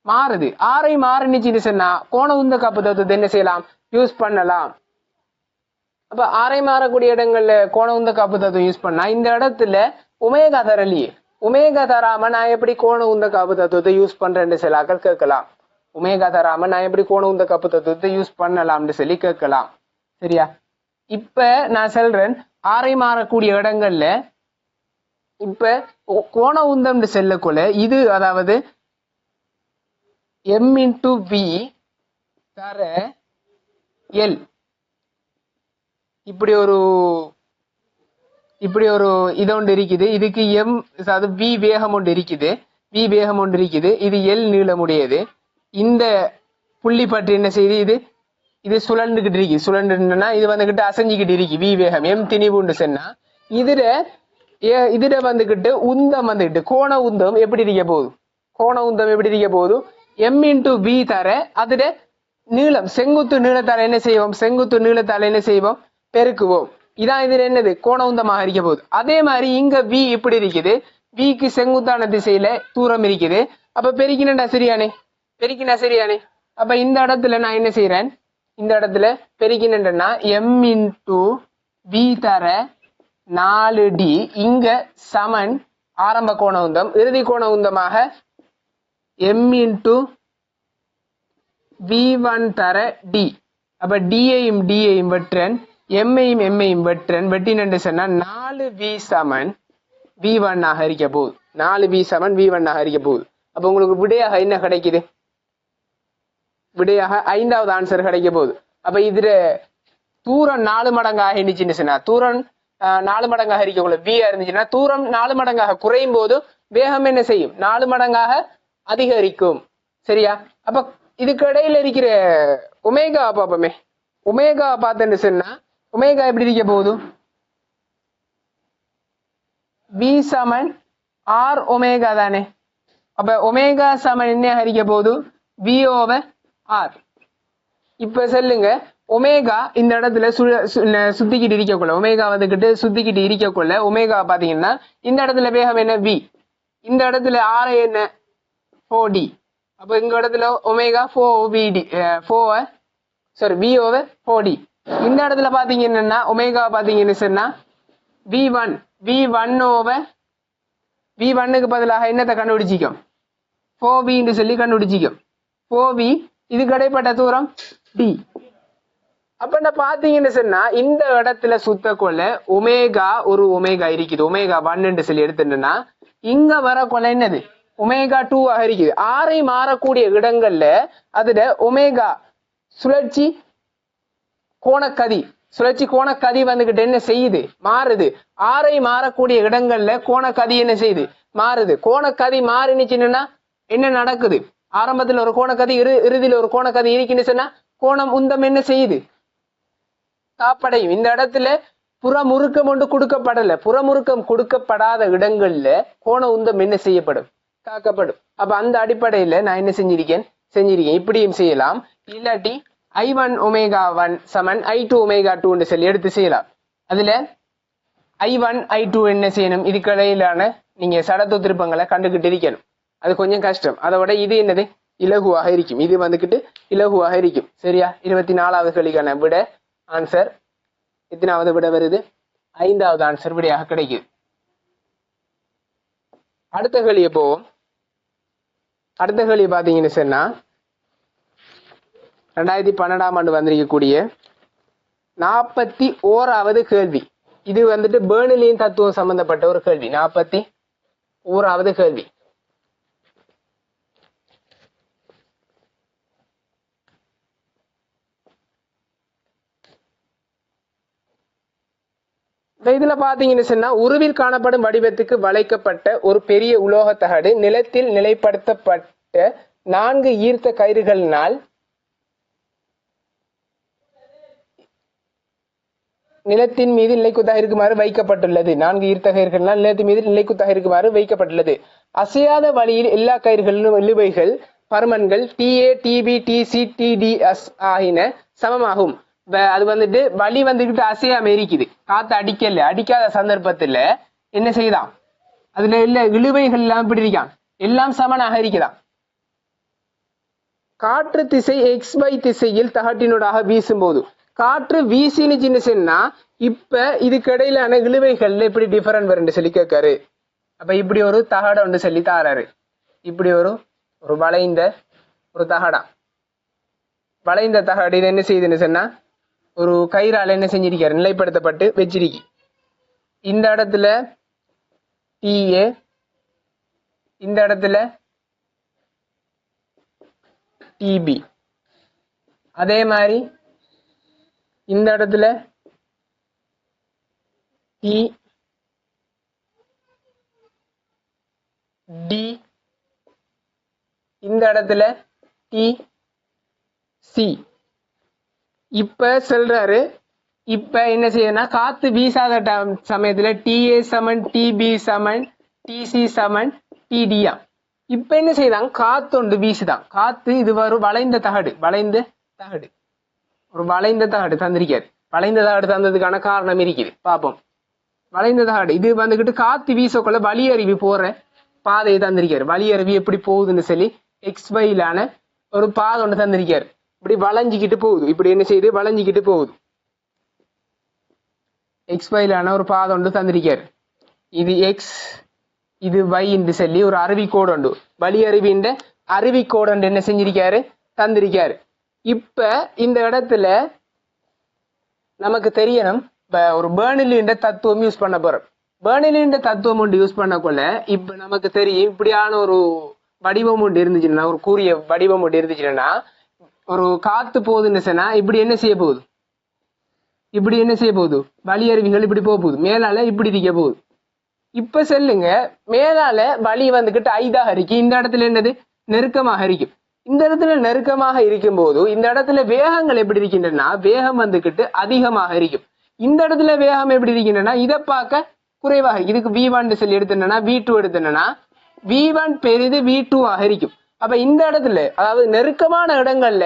மாறுது. ஆறை மாறுனுச்சுன்னு சொன்னா கோண உந்த காப்பு தத்துவத்தை என்ன செய்யலாம்? யூஸ் பண்ணலாம். அப்ப ஆறை மாறக்கூடிய இடங்கள்ல கோண உந்த காப்பு தத்துவம் யூஸ் பண்ணா இந்த இடத்துல ஒமேகா தரலையே. ஒமேகா தராம நான் எப்படி கோண உந்த காப்பு தத்துவத்தை யூஸ் பண்றேன்னு சிலாக்கள் கேட்கலாம். ஒமேகா தராம நான் எப்படி கோண உந்த கப்பு தத்துவத்தை யூஸ் பண்ணலாம்னு சொல்லி கேட்கலாம். சரியா? இப்ப நான் சொல்றேன் ஆரை மாறக்கூடிய இடங்கள்ல இப்ப கோண உந்தம்னு செல்லக்குள்ள இது அதாவது m இன்டு வி தர எல் இப்படி ஒரு இது ஒன்று இருக்குது. இதுக்கு எம் அதாவது வி வேகம் ஒன்று இருக்குது. இது எல் நீளமுடையது. இந்த புள்ளி பற்றி என்ன செய்யுது? இது சுழண்டுகிட்டு இருக்கு. சுழண்டுன்னா இது வந்துகிட்டு அசைஞ்சுக்கிட்டு இருக்கு. வி வேகம் எம் திணிவுண்டு சொன்னா இதுல வந்துகிட்டு உந்தம் வந்துகிட்டு கோண உந்தம் எப்படி இருக்க போகுது? எம் இன்டு வி தர அதுல நீளம் செங்குத்து நீளத்தால என்ன செய்வோம்? பெருக்குவோம். இதான் இதுல என்னது? கோண உந்தமாக இருக்க போகுது. அதே மாதிரி இங்க வி இப்படி இருக்குது. விக்கு செங்குத்தான திசையில தூரம் இருக்குது. அப்ப பெருக்கினா சரியானே? அப்ப இந்த இடத்துல நான் என்ன செய்யறேன்? இந்த இடத்துல பெருக்கினா எம் இன்டு வி தர 4d இங்க சமன் ஆரம்ப கோண உந்தம் இறுதி கோண உந்தமாக எம் இன்டு v1 தர டி. அப்ப டியையும் வெட்டுறேன், எம்மையும் வெட்டுறேன். வெட்டினு சொன்னா 4v சமன் v1 ஆக இருக்க போகுது. 4v சமன் v1 ஆக இருக்க போகுது. அப்ப உங்களுக்கு விடையாக என்ன கிடைக்குது? விடையாக 5வது ஆன்சர் கிடைக்க போகுது. அப்ப இதுல தூரம் 4 மடங்காக இருந்துச்சுன்னு சொன்னா தூரம் 4 மடங்காக இருக்கக்குள்ள v இருந்துச்சுன்னா தூரம் 4 மடங்காக குறையும் போது வேகம் என்ன செய்யும்? 4 மடங்காக அதிகரிக்கும். சரியா? அப்ப இதுக்கு இடையில இருக்கிற ஒமேகா பார்ப்போமே. ஒமேகா பார்த்தேன்னு சொன்னா ஒமேகா எப்படி இருக்க போகுது? v சமன் r ஒமேகா தானே. அப்ப ஒமேகா சமன் என்ன இருக்க போகுது? v over r. இப்ப சொல்லுங்க, ஒமேகா இந்த இடத்துல சுத்திக்கிட்டு இருக்கக்குள்ள ஒமேகா வந்துகிட்டு சுத்திக்கிட்டு இருக்கக்குள்ள ஒமேகா பாத்தீங்கன்னா இந்த இடத்துல வேகம் என்ன? v. இந்த இடத்துல r என்ன? 4d. அப்ப இந்த இடத்துல omega 4vd v over 4d. இந்த இடத்துல பாத்தீங்கன்னா ஒமேகா பாத்தீங்கன்னு சொன்னா v1 over v1க்கு பதிலாக என்னத்தை கண்டுபிடிச்சிக்கும்? 4v சொல்லி கண்டுபிடிச்சிக்கும். 4v இது கடைப்பட்ட தூரம் d. அப்ப நான் பாத்தீங்கன்னு சொன்னா இந்த இடத்துல சுத்தக்கொள்ள ஒமேகா ஒரு ஒமேகா இருக்குது. ஒமேகா 1 சொல்லி எடுத்துட்டோம்னா இங்க வரக்கொள்ள என்னது? ஒமேகா 2 ஆக இருக்குது. ஆரை மாறக்கூடிய இடங்கள்ல அதுல ஒமேகா சுழற்சி கோணக்கதி வந்துகிட்டு என்ன செய்யுது? மாறுது. ஆரை மாறக்கூடிய இடங்கள்ல கோணக்கதி என்ன செய்யுது? மாறுது. கோணக்கதி மாறினுச்சுன்னா என்ன நடக்குது? ஆரம்பத்துல ஒரு கோணக்கதி இறுதியில ஒரு கோணக்கதி இருக்குன்னு சொன்னா கோணம் உந்தம் என்ன செய்யுது? காப்படையும். இந்த இடத்துல புறமுறுக்கம் ஒன்று கொடுக்கப்படல. புறமுறுக்கம் கொடுக்கப்படாத இடங்கள்ல கோண உந்தம் என்ன செய்யப்படும்? காக்கப்படும். அப்ப அந்த அடிப்படையில நான் என்ன செஞ்சிருக்கேன்? இப்படியும் செய்யலாம். இல்லாட்டி i1 ஒமேகா 1 சமன் i2 ஒமேகா 2 சொல்லி எடுத்து செய்யலாம். அதுல i1 i2 என்ன செய்யணும்? இதுக்கு இடையிலான நீங்க சடத்து திருப்பங்களை கண்டுகிட்டு இருக்கணும். அது கொஞ்சம் கஷ்டம். அதோட இது என்னது? இலகுவாக இருக்கும். இது வந்துகிட்டு இலகுவாக இருக்கும். சரியா? 24வது கேள்விக்கான விட ஆன்சர் எத்தனாவது விட வருது? 5வது ஆன்சர் விடையாக கிடைக்குது. அடுத்த கேள்வியை போவோம். அடுத்த கேள்வி பாத்தீங்கன்னு சொன்னா 2012ஆம் ஆண்டு வந்திருக்கக்கூடிய 41வது கேள்வி. இது வந்துட்டு பெர்னலியின் தத்துவம் சம்பந்தப்பட்ட ஒரு கேள்வி. 41வது கேள்வி. இதுல பாத்தீங்கன்னு சொன்னா உருவில் காணப்படும் வடிவத்துக்கு வளைக்கப்பட்ட ஒரு பெரிய உலோக தகடு நிலத்தில் நிலைப்படுத்தப்பட்ட 4 ஈர்த்த கயிறுகளினால் நிலத்தின் மீது நிலைக்குத்தாக இருக்குமாறு வைக்கப்பட்டுள்ளது. 4 ஈர்த்த கயிறுகளினால் நிலத்தின் மீது நிலைக்குத்தாக இருக்குமாறு வைக்கப்பட்டுள்ளது. அசையாத வழியில் எல்லா கயிறுகளிலும் இழுவைகள் பருமன்கள் TA, TB, TC, TDS ஆகின சமமாகும். அது வந்துட்டு வழி வந்துகிட்டு அசையாம இருக்குது. காத்து அடிக்காத சந்தர்ப்பத்துல என்ன செய்யலாம்? அதுல இல்ல இழுவைகள் எல்லாம் இப்படி இருக்கான், எல்லாம் சமனாக இருக்குதான். காற்று திசை XY திசையில் தகட்டினூடாக வீசும் போது காற்று வீசினுச்சுன்னு சொன்னா இப்ப இதுக்கு இடையிலான இழுவைகள்ல இப்படி டிஃபரண்ட் வரும்னு சொல்லி கேட்காரு. அப்ப இப்படி ஒரு தகட ஒன்று சொல்லி தாராரு. இப்படி ஒரு வளைந்த ஒரு தகடா, வளைந்த தகடு. இது என்ன செய்யுதுன்னு சொன்னா ஒரு கயிறால என்ன செஞ்சிருக்காரு, நிலைப்படுத்தப்பட்டு வச்சிருக்கி. இந்த இடத்துல டிஏ, இந்த இடத்துல டிபி, அதே மாதிரி இந்த இடத்துல டி டி, இந்த இடத்துல டி சி. இப்ப சொல்றாரு, இப்ப என்ன செய்யணும்னா காத்து வீசாத சமயத்துல டிஏ சமன் டிபி சமன் டிசி சமன் டிடியா. இப்ப என்ன செய்தாங்க, காத்து ஒன்று வீசுதான். காத்து இது ஒரு வளைந்த தகடு, வளைந்த தகடு, ஒரு வளைந்த தகடு தந்திருக்காரு. வளைந்த தகடு தந்ததுக்கான காரணம் இருக்குது, பாப்போம். வளைந்த தகடு இது வந்துகிட்டு காத்து வீசக்குள்ள வழியறிவி போற பாதையை தந்திருக்காரு. வழியறிவி எப்படி போகுதுன்னு சொல்லி எக்ஸ்வைலான ஒரு பாதை ஒன்று தந்திருக்காரு. இப்படி வளைஞ்சிக்கிட்டு போகுது, இப்படி என்ன செய்யுது, வளைஞ்சிக்கிட்டு போகுது. எக்ஸ்வைலான ஒரு பாதை ஒன்று தந்திருக்காரு. இது எக்ஸ், இது y என்று சொல்லி ஒரு அருவிக்கோடு உண்டு. வழி அருவின்ற அருவிக்கோடு என்ன செஞ்சிருக்காரு, தந்திருக்காரு. இப்ப இந்த இடத்துல நமக்கு தெரியணும், இப்ப ஒரு பெர்னிலின்ற தத்துவம் யூஸ் பண்ண போறோம். பெர்னிலின்ற தத்துவம் ஒன்று யூஸ் பண்ணக்குள்ள இப்ப நமக்கு தெரியும், இப்படியான ஒரு வடிவம் ஒன்று இருந்துச்சுன்னா, ஒரு கூறிய வடிவம் ஒன்று இருந்துச்சுன்னா, ஒரு காத்து போகுதுன்னு சொன்னா இப்படி என்ன செய்ய போகுது, இப்படி என்ன செய்ய போகுது, வழி அருவிகள் இப்படி போக போகுது, மேலால இப்படி திக்க போகுது. இப்ப சொல்லுங்க, மேலால வழி வந்துகிட்டு ஐதாக இருக்கு, இந்த இடத்துல என்னது, நெருக்கமாக இருக்கும். இந்த இடத்துல நெருக்கமாக இருக்கும் போது இந்த இடத்துல வேகங்கள் எப்படி இருக்கின்றன, வேகம் வந்துகிட்டு அதிகமாக இருக்கும். இந்த இடத்துல வேகம் எப்படி இருக்கின்றன, இதை பார்க்க குறைவாக. இதுக்கு V1 சொல்லி எடுத்தனா V2 எடுத்தனா V1 பெரிது V2 ஆக இருக்கும். அப்ப இந்த இடத்துல அதாவது நெருக்கமான இடங்கள்ல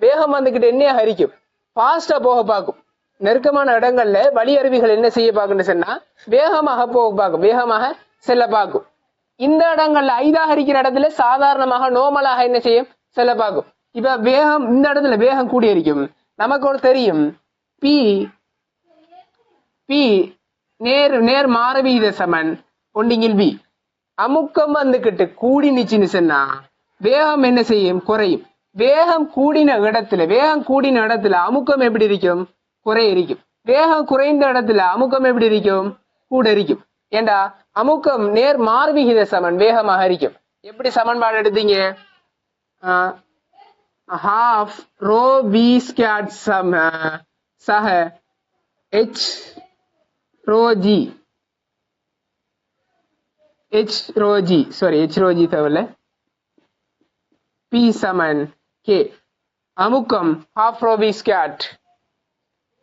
வேகம் வந்துகிட்டு என்னையாக இருக்கும், ஃபாஸ்டா போக பார்க்கும். நெருக்கமான இடங்கள்ல வழி அருவிகள் என்ன செய்ய பார்க்குன்னு சொன்னா வேகமாக போக பார்க்கும், வேகமாக செல்ல பார்க்கும். இந்த இடங்கள்ல ஐதாக இருக்கிற இடத்துல சாதாரணமாக நோமலாக என்ன செய்யும், செல்ல பார்க்கும். இப்ப வேகம் இந்த இடத்துல வேகம் கூடி இருக்கும். நமக்கு ஒரு தெரியும் பி பி நேர் மாறுவீத சமன் ஒண்டிங்கில் வி. அமுக்கம் வந்துகிட்டு கூடி நிச்சுன்னு சொன்னா வேகம் என்ன செய்யும், குறையும். வேகம் கூடின இடத்துல அமுக்கம் எப்படி இருக்கும், குறை இருக்கும். வேகம் குறைந்த இடத்துல அமுக்கம் எப்படி இருக்கும், கூட இருக்கும். ஏண்டா அமுக்கம் நேர் மாறுவிகித சமன் வேகமாக இருக்கும். எப்படி சமன்பாடு எடுத்தீங்க, half rho v squared சக h rho g தவிர p சமன் k. அமுக்கம் half rho v squared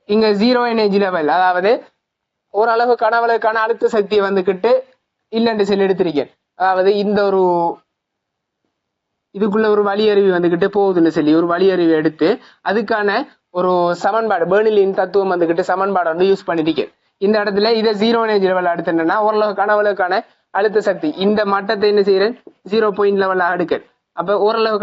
இங்க 0 எனர்ஜி லெவல், அதாவது ஓரளவு கனவளவுக்கான அழுத்த சக்தியை வந்துகிட்டு இல்லைன்னு சொல்லி எடுத்திருக்கேன். அதாவது இந்த ஒரு இதுக்குள்ள ஒரு வழி அருவி வந்துகிட்டு போகுதுன்னு சொல்லி ஒரு வழி அருவி எடுத்து அதுக்கான ஒரு சமன்பாடு, பெர்னிலின் தத்துவம் வந்துகிட்டு சமன்பாடு வந்து யூஸ் பண்ணிருக்கேன். இந்த இடத்துல இதை 0 எனர்ஜி லெவல் அடுத்தேன்னா ஓரளவு கனவளவுக்கான அழுத்த சக்தி இந்த மட்டத்தை என்ன செய்யறேன், 0 லெவல் அடுக்கேன். அப்ப ஓரளவு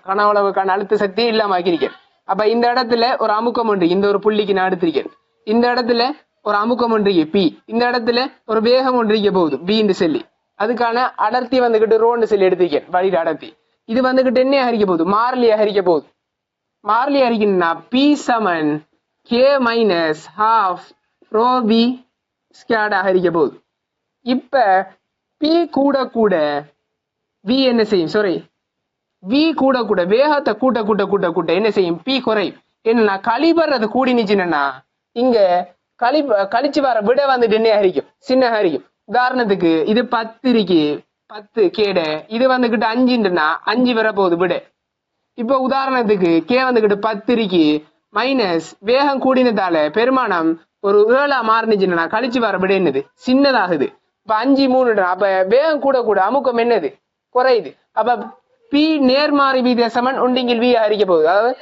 கனவளவுக்கான அழுத்த சக்தி இல்லாம ஆக்கியிருக்கேன். அப்ப இந்த இடத்துல ஒரு அமுக்கம் ஒன்று, இந்த ஒரு புள்ளிக்கு நான் எடுத்திருக்கேன். இந்த இடத்துல ஒரு அமுக்கம் ஒன்றிய பி, இந்த இடத்துல ஒரு வேகம் ஒன்றிய போகுது பின்னு சொல்லி அதுக்கான அடர்த்தி வந்துகிட்டு ரோன்னு சொல்லி எடுத்திருக்கேன், வழியில அடர்த்தி. இது வந்துகிட்டு என்ன ஹரிக்க போகுது, மாறிலியா ஹரிக்க போகுது. மாறிலி ஹரிக்கணும்னா பி சமன் K minus half rho v ஸ்கேர்டா ஹரிக்க போகுது. இப்ப பி கூட கூட வி என்ன செய்யும், வி கூட கூட வேகத்தை கூட்ட என்ன செய்யும், பி குறையும். என்னன்னா கழிபடுறது கூடி நிச்சுன்னா இங்க கழிச்சு வர விட வந்துட்டு என்ன ஹரிக்கும், சின்ன ஹரிக்கும். உதாரணத்துக்கு இது 10 இருக்கு, 10 கேட, இது வந்துகிட்டு 5ன்னா 5 வர போகுது விட. இப்ப உதாரணத்துக்கு கே வந்துகிட்டு 10 இருக்கு மைனஸ் வேகம் கூடினதால பெருமானம் ஒரு 7 மாறினுச்சுன்னா கழிச்சு வர விட என்னது, சின்னதாகுது. இப்ப 5 3, அப்ப வேகம் கூட கூட அமுக்கம் என்னது, குறையுது. அப்ப பி நேர்மாறு வீத சமன் ஒண்டிங்கில் வி ஹரிக்க போகுது. அதாவது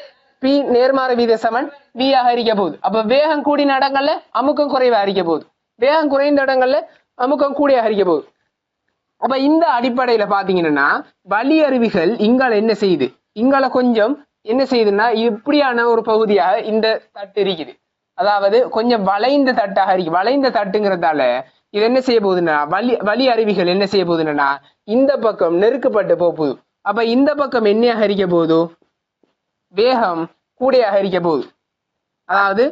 பி நேர்மாறு வீத சமன் வி ஹரிக்க போகுது. அப்ப வேகம் கூடின இடங்கள்ல அமுக்கம் குறைவா ஹரிக்க போகுது, வேகம் குறைந்த இடங்கள்ல அமுக்கம் கூடிய ஹரிக்க போகுது. அப்ப இந்த அடிப்படையில பாத்தீங்கன்னா வழி அருவிகள் இங்கால என்ன செய்யுது, இங்கால கொஞ்சம் என்ன செய்யுதுன்னா இப்படியான ஒரு பகுதியாக இந்த தட்டு இருக்குது. அதாவது கொஞ்சம் வளைந்த தட்டாக இருக்கு. வளைந்த தட்டுங்கிறதால இது என்ன செய்ய போகுதுன்னா வழி அருவிகள் என்ன செய்ய போகுதுன்னா இந்த பக்கம் நெருக்கப்பட்டு போகுது. அப்ப இந்த பக்கம் என்னையாக இருக்க போகுது, வேகம் கூடையாக இருக்க போகுது. அதாவது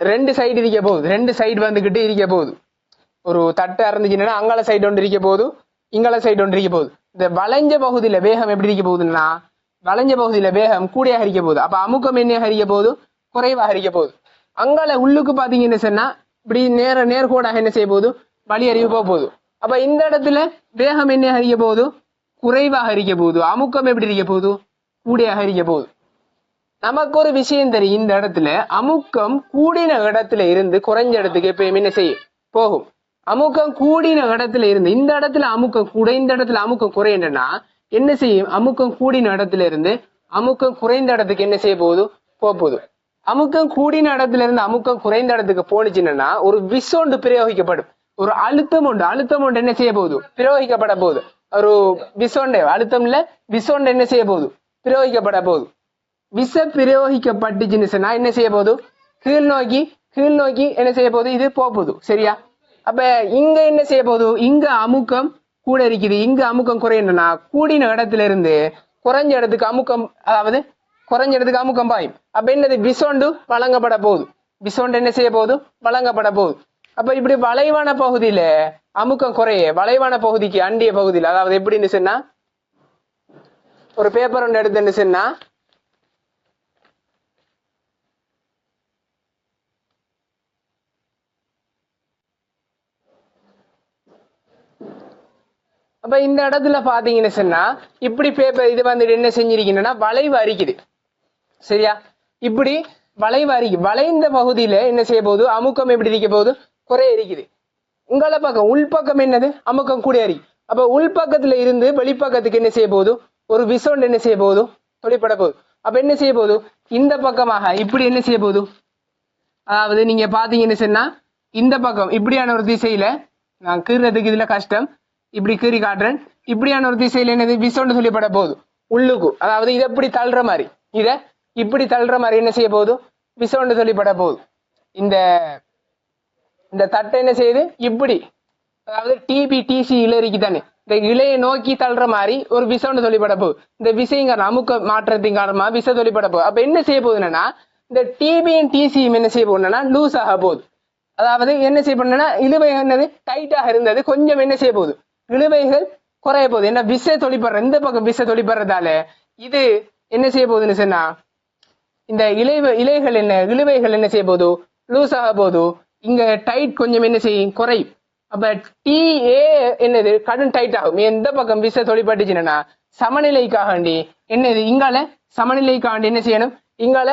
ரெண்டு சைடு இருக்க போகுது, ரெண்டு சைடு வந்துகிட்டு இருக்க போகுது. ஒரு தட்டு இருந்துச்சுன்னா அங்கால சைடு ஒன்று இருக்க போகுது, இங்கால சைடு ஒன்று இருக்க போகுது. இந்த வளைஞ்ச பகுதியில வேகம் எப்படி இருக்க போகுதுன்னா, வளைஞ்ச பகுதியில வேகம் கூடையாக இருக்க போகுது. அப்ப அமுக்கம் என்னையாக இருக்க போகுது, குறைவாக இருக்க போகுது. அங்கால உள்ளுக்கு பாத்தீங்கன்னு சொன்னா இப்படி நேர்கோடாக என்ன செய்ய போகுது, வழி அறிவு போக போகுது. அப்ப இந்த இடத்துல வேகம் என்னையாக இருக்க போகுது, குறைவாக இருக்க போகுது. அமுக்கம் எப்படி இருக்க போகுது, கூடையாக இருக்க போகுது. நமக்கு ஒரு விஷயம் தெரியும், இந்த இடத்துல அமுக்கம் கூடின இடத்துல இருந்து குறைஞ்ச இடத்துக்கு எப்பயும் என்ன செய்யும், போகும். அமுக்கம் கூடின இடத்துல இருந்து இந்த இடத்துல அமுக்கம் கூட, இந்த இடத்துல அமுக்கம் குறையண்டனா என்ன செய்யும், அமுக்கம் கூடின இடத்துல இருந்து அமுக்கம் குறைந்த இடத்துக்கு என்ன செய்ய போகுது, போகுது. அமுக்கம் கூடின இடத்துல இருந்து அமுக்கம் குறைந்த இடத்துக்கு போனுச்சுன்னா ஒரு விசோண்டு பிரயோகிக்கப்படும், ஒரு அழுத்தம் ஒன்று என்ன செய்ய போகுது, பிரயோகிக்கப்பட போகுது. ஒரு விசோண்டை அழுத்தம் இல்ல, விசோண்டு என்ன செய்ய போகுது, பிரயோகிக்கப்பட போகுது. விச பிரயோகிக்கப்பட்டுச்சுன்னு சொன்னா என்ன செய்ய போகுது, கீழ் நோக்கி என்ன செய்ய போகுது, இது போகுது. சரியா? அப்ப இங்க என்ன செய்ய போகுது, இங்க அமுக்கம் கூட இருக்குது, இங்க அமுக்கம் குறையணும்னா கூடின இடத்துல இருந்து குறைஞ்ச இடத்துக்கு அமுக்கம், அதாவது குறைஞ்ச இடத்துக்கு அமுக்கம் பாயும். அப்ப என்னது, விசோண்டு வழங்கப்பட போகுது. விசோண்டு என்ன செய்ய போகுது, வழங்கப்பட போகுது. அப்ப இப்படி வளைவான பகுதியில அமுக்கம் குறைய, வளைவான பகுதிக்கு அண்டிய பகுதியில், அதாவது எப்படின்னு சொன்னா ஒரு பேப்பர் ஒன்று எடுத்துன்னு சொன்னா அப்ப இந்த இடத்துல பாத்தீங்கன்னு சொன்னா இப்படி பேப்பர் இது வந்துட்டு என்ன செஞ்சிருக்கீங்கன்னா வளைவு அரிக்குது. சரியா? இப்படி வளைவு அரிக்கு, வளைந்த பகுதியில என்ன செய்ய போகுது, அமுக்கம் எப்படி இருக்க போகுது, குறைய இருக்குது. உங்கள பக்கம் உள்பக்கம் என்னது, அமுக்கம் கூட அரிக்கும். அப்ப உள்பக்கத்துல இருந்து வெளிப்பக்கத்துக்கு என்ன செய்ய போகுது, ஒரு விசோண்டு என்ன செய்ய போகுது, தொழிற்பட போகுது. அப்ப என்ன செய்ய போகுது, இந்த பக்கமாக இப்படி என்ன செய்ய போகுது, அதாவது நீங்க பாத்தீங்கன்னு சொன்னா இந்த பக்கம் இப்படியான ஒரு திசையில, நான் கீறதுக்கு இதுல கஷ்டம், இப்படி கீறி காட்டுறேன். இப்படியான ஒரு திசையில என்னது, விசோண்டு சொல்லப்பட போகுது உள்ளுக்கு. அதாவது இதை இப்படி தள்ளுற மாதிரி, இத இப்படி தள்ளுற மாதிரி என்ன செய்ய போகுது, விசோண்டு சொல்லப்பட போகுது. இந்த இந்த தட்டை என்ன செய்யுது, இப்படி, அதாவது டிபி டிசி இலை இருக்கு தானே, இந்த இலையை நோக்கி தள்ளுற மாதிரி ஒரு விசோண்டு சொல்லப்பட போகுது. இந்த விசைங்க அமுக்க மாற்றத்தின் காரணமா விசை சொல்லப்பட போகுது. அப்ப என்ன செய்ய போகுதுன்னா, இந்த டிபியும் டிசியும் என்ன செய்ய போகுதுன்னா லூஸ் ஆக போகுது. அதாவது என்ன செய்ய போனா, இழுவை என்னது டைட்டாக இருந்தது கொஞ்சம் என்ன செய்ய போகுது, இழுவைகள் குறைய போகுது. என்ன விசை தொழிற்படுற, இந்த பக்கம் விசை தொழிற்படுறதால இது என்ன செய்ய போகுதுன்னு சொன்னா, இந்த இலைகள் என்ன, இழுவைகள் என்ன செய்ய போகுது, லூஸ் ஆக போகுது. இங்க டைட் கொஞ்சம் என்ன செய்யும், குறையும். அப்ப டிஏ என்னது, கடும் டைட் ஆகும். எந்த பக்கம் விசை தொழிற்பட்டுச்சுன்னா சமநிலைக்காக என்னது, இங்கால சமநிலைக்காக என்ன செய்யணும், இங்கால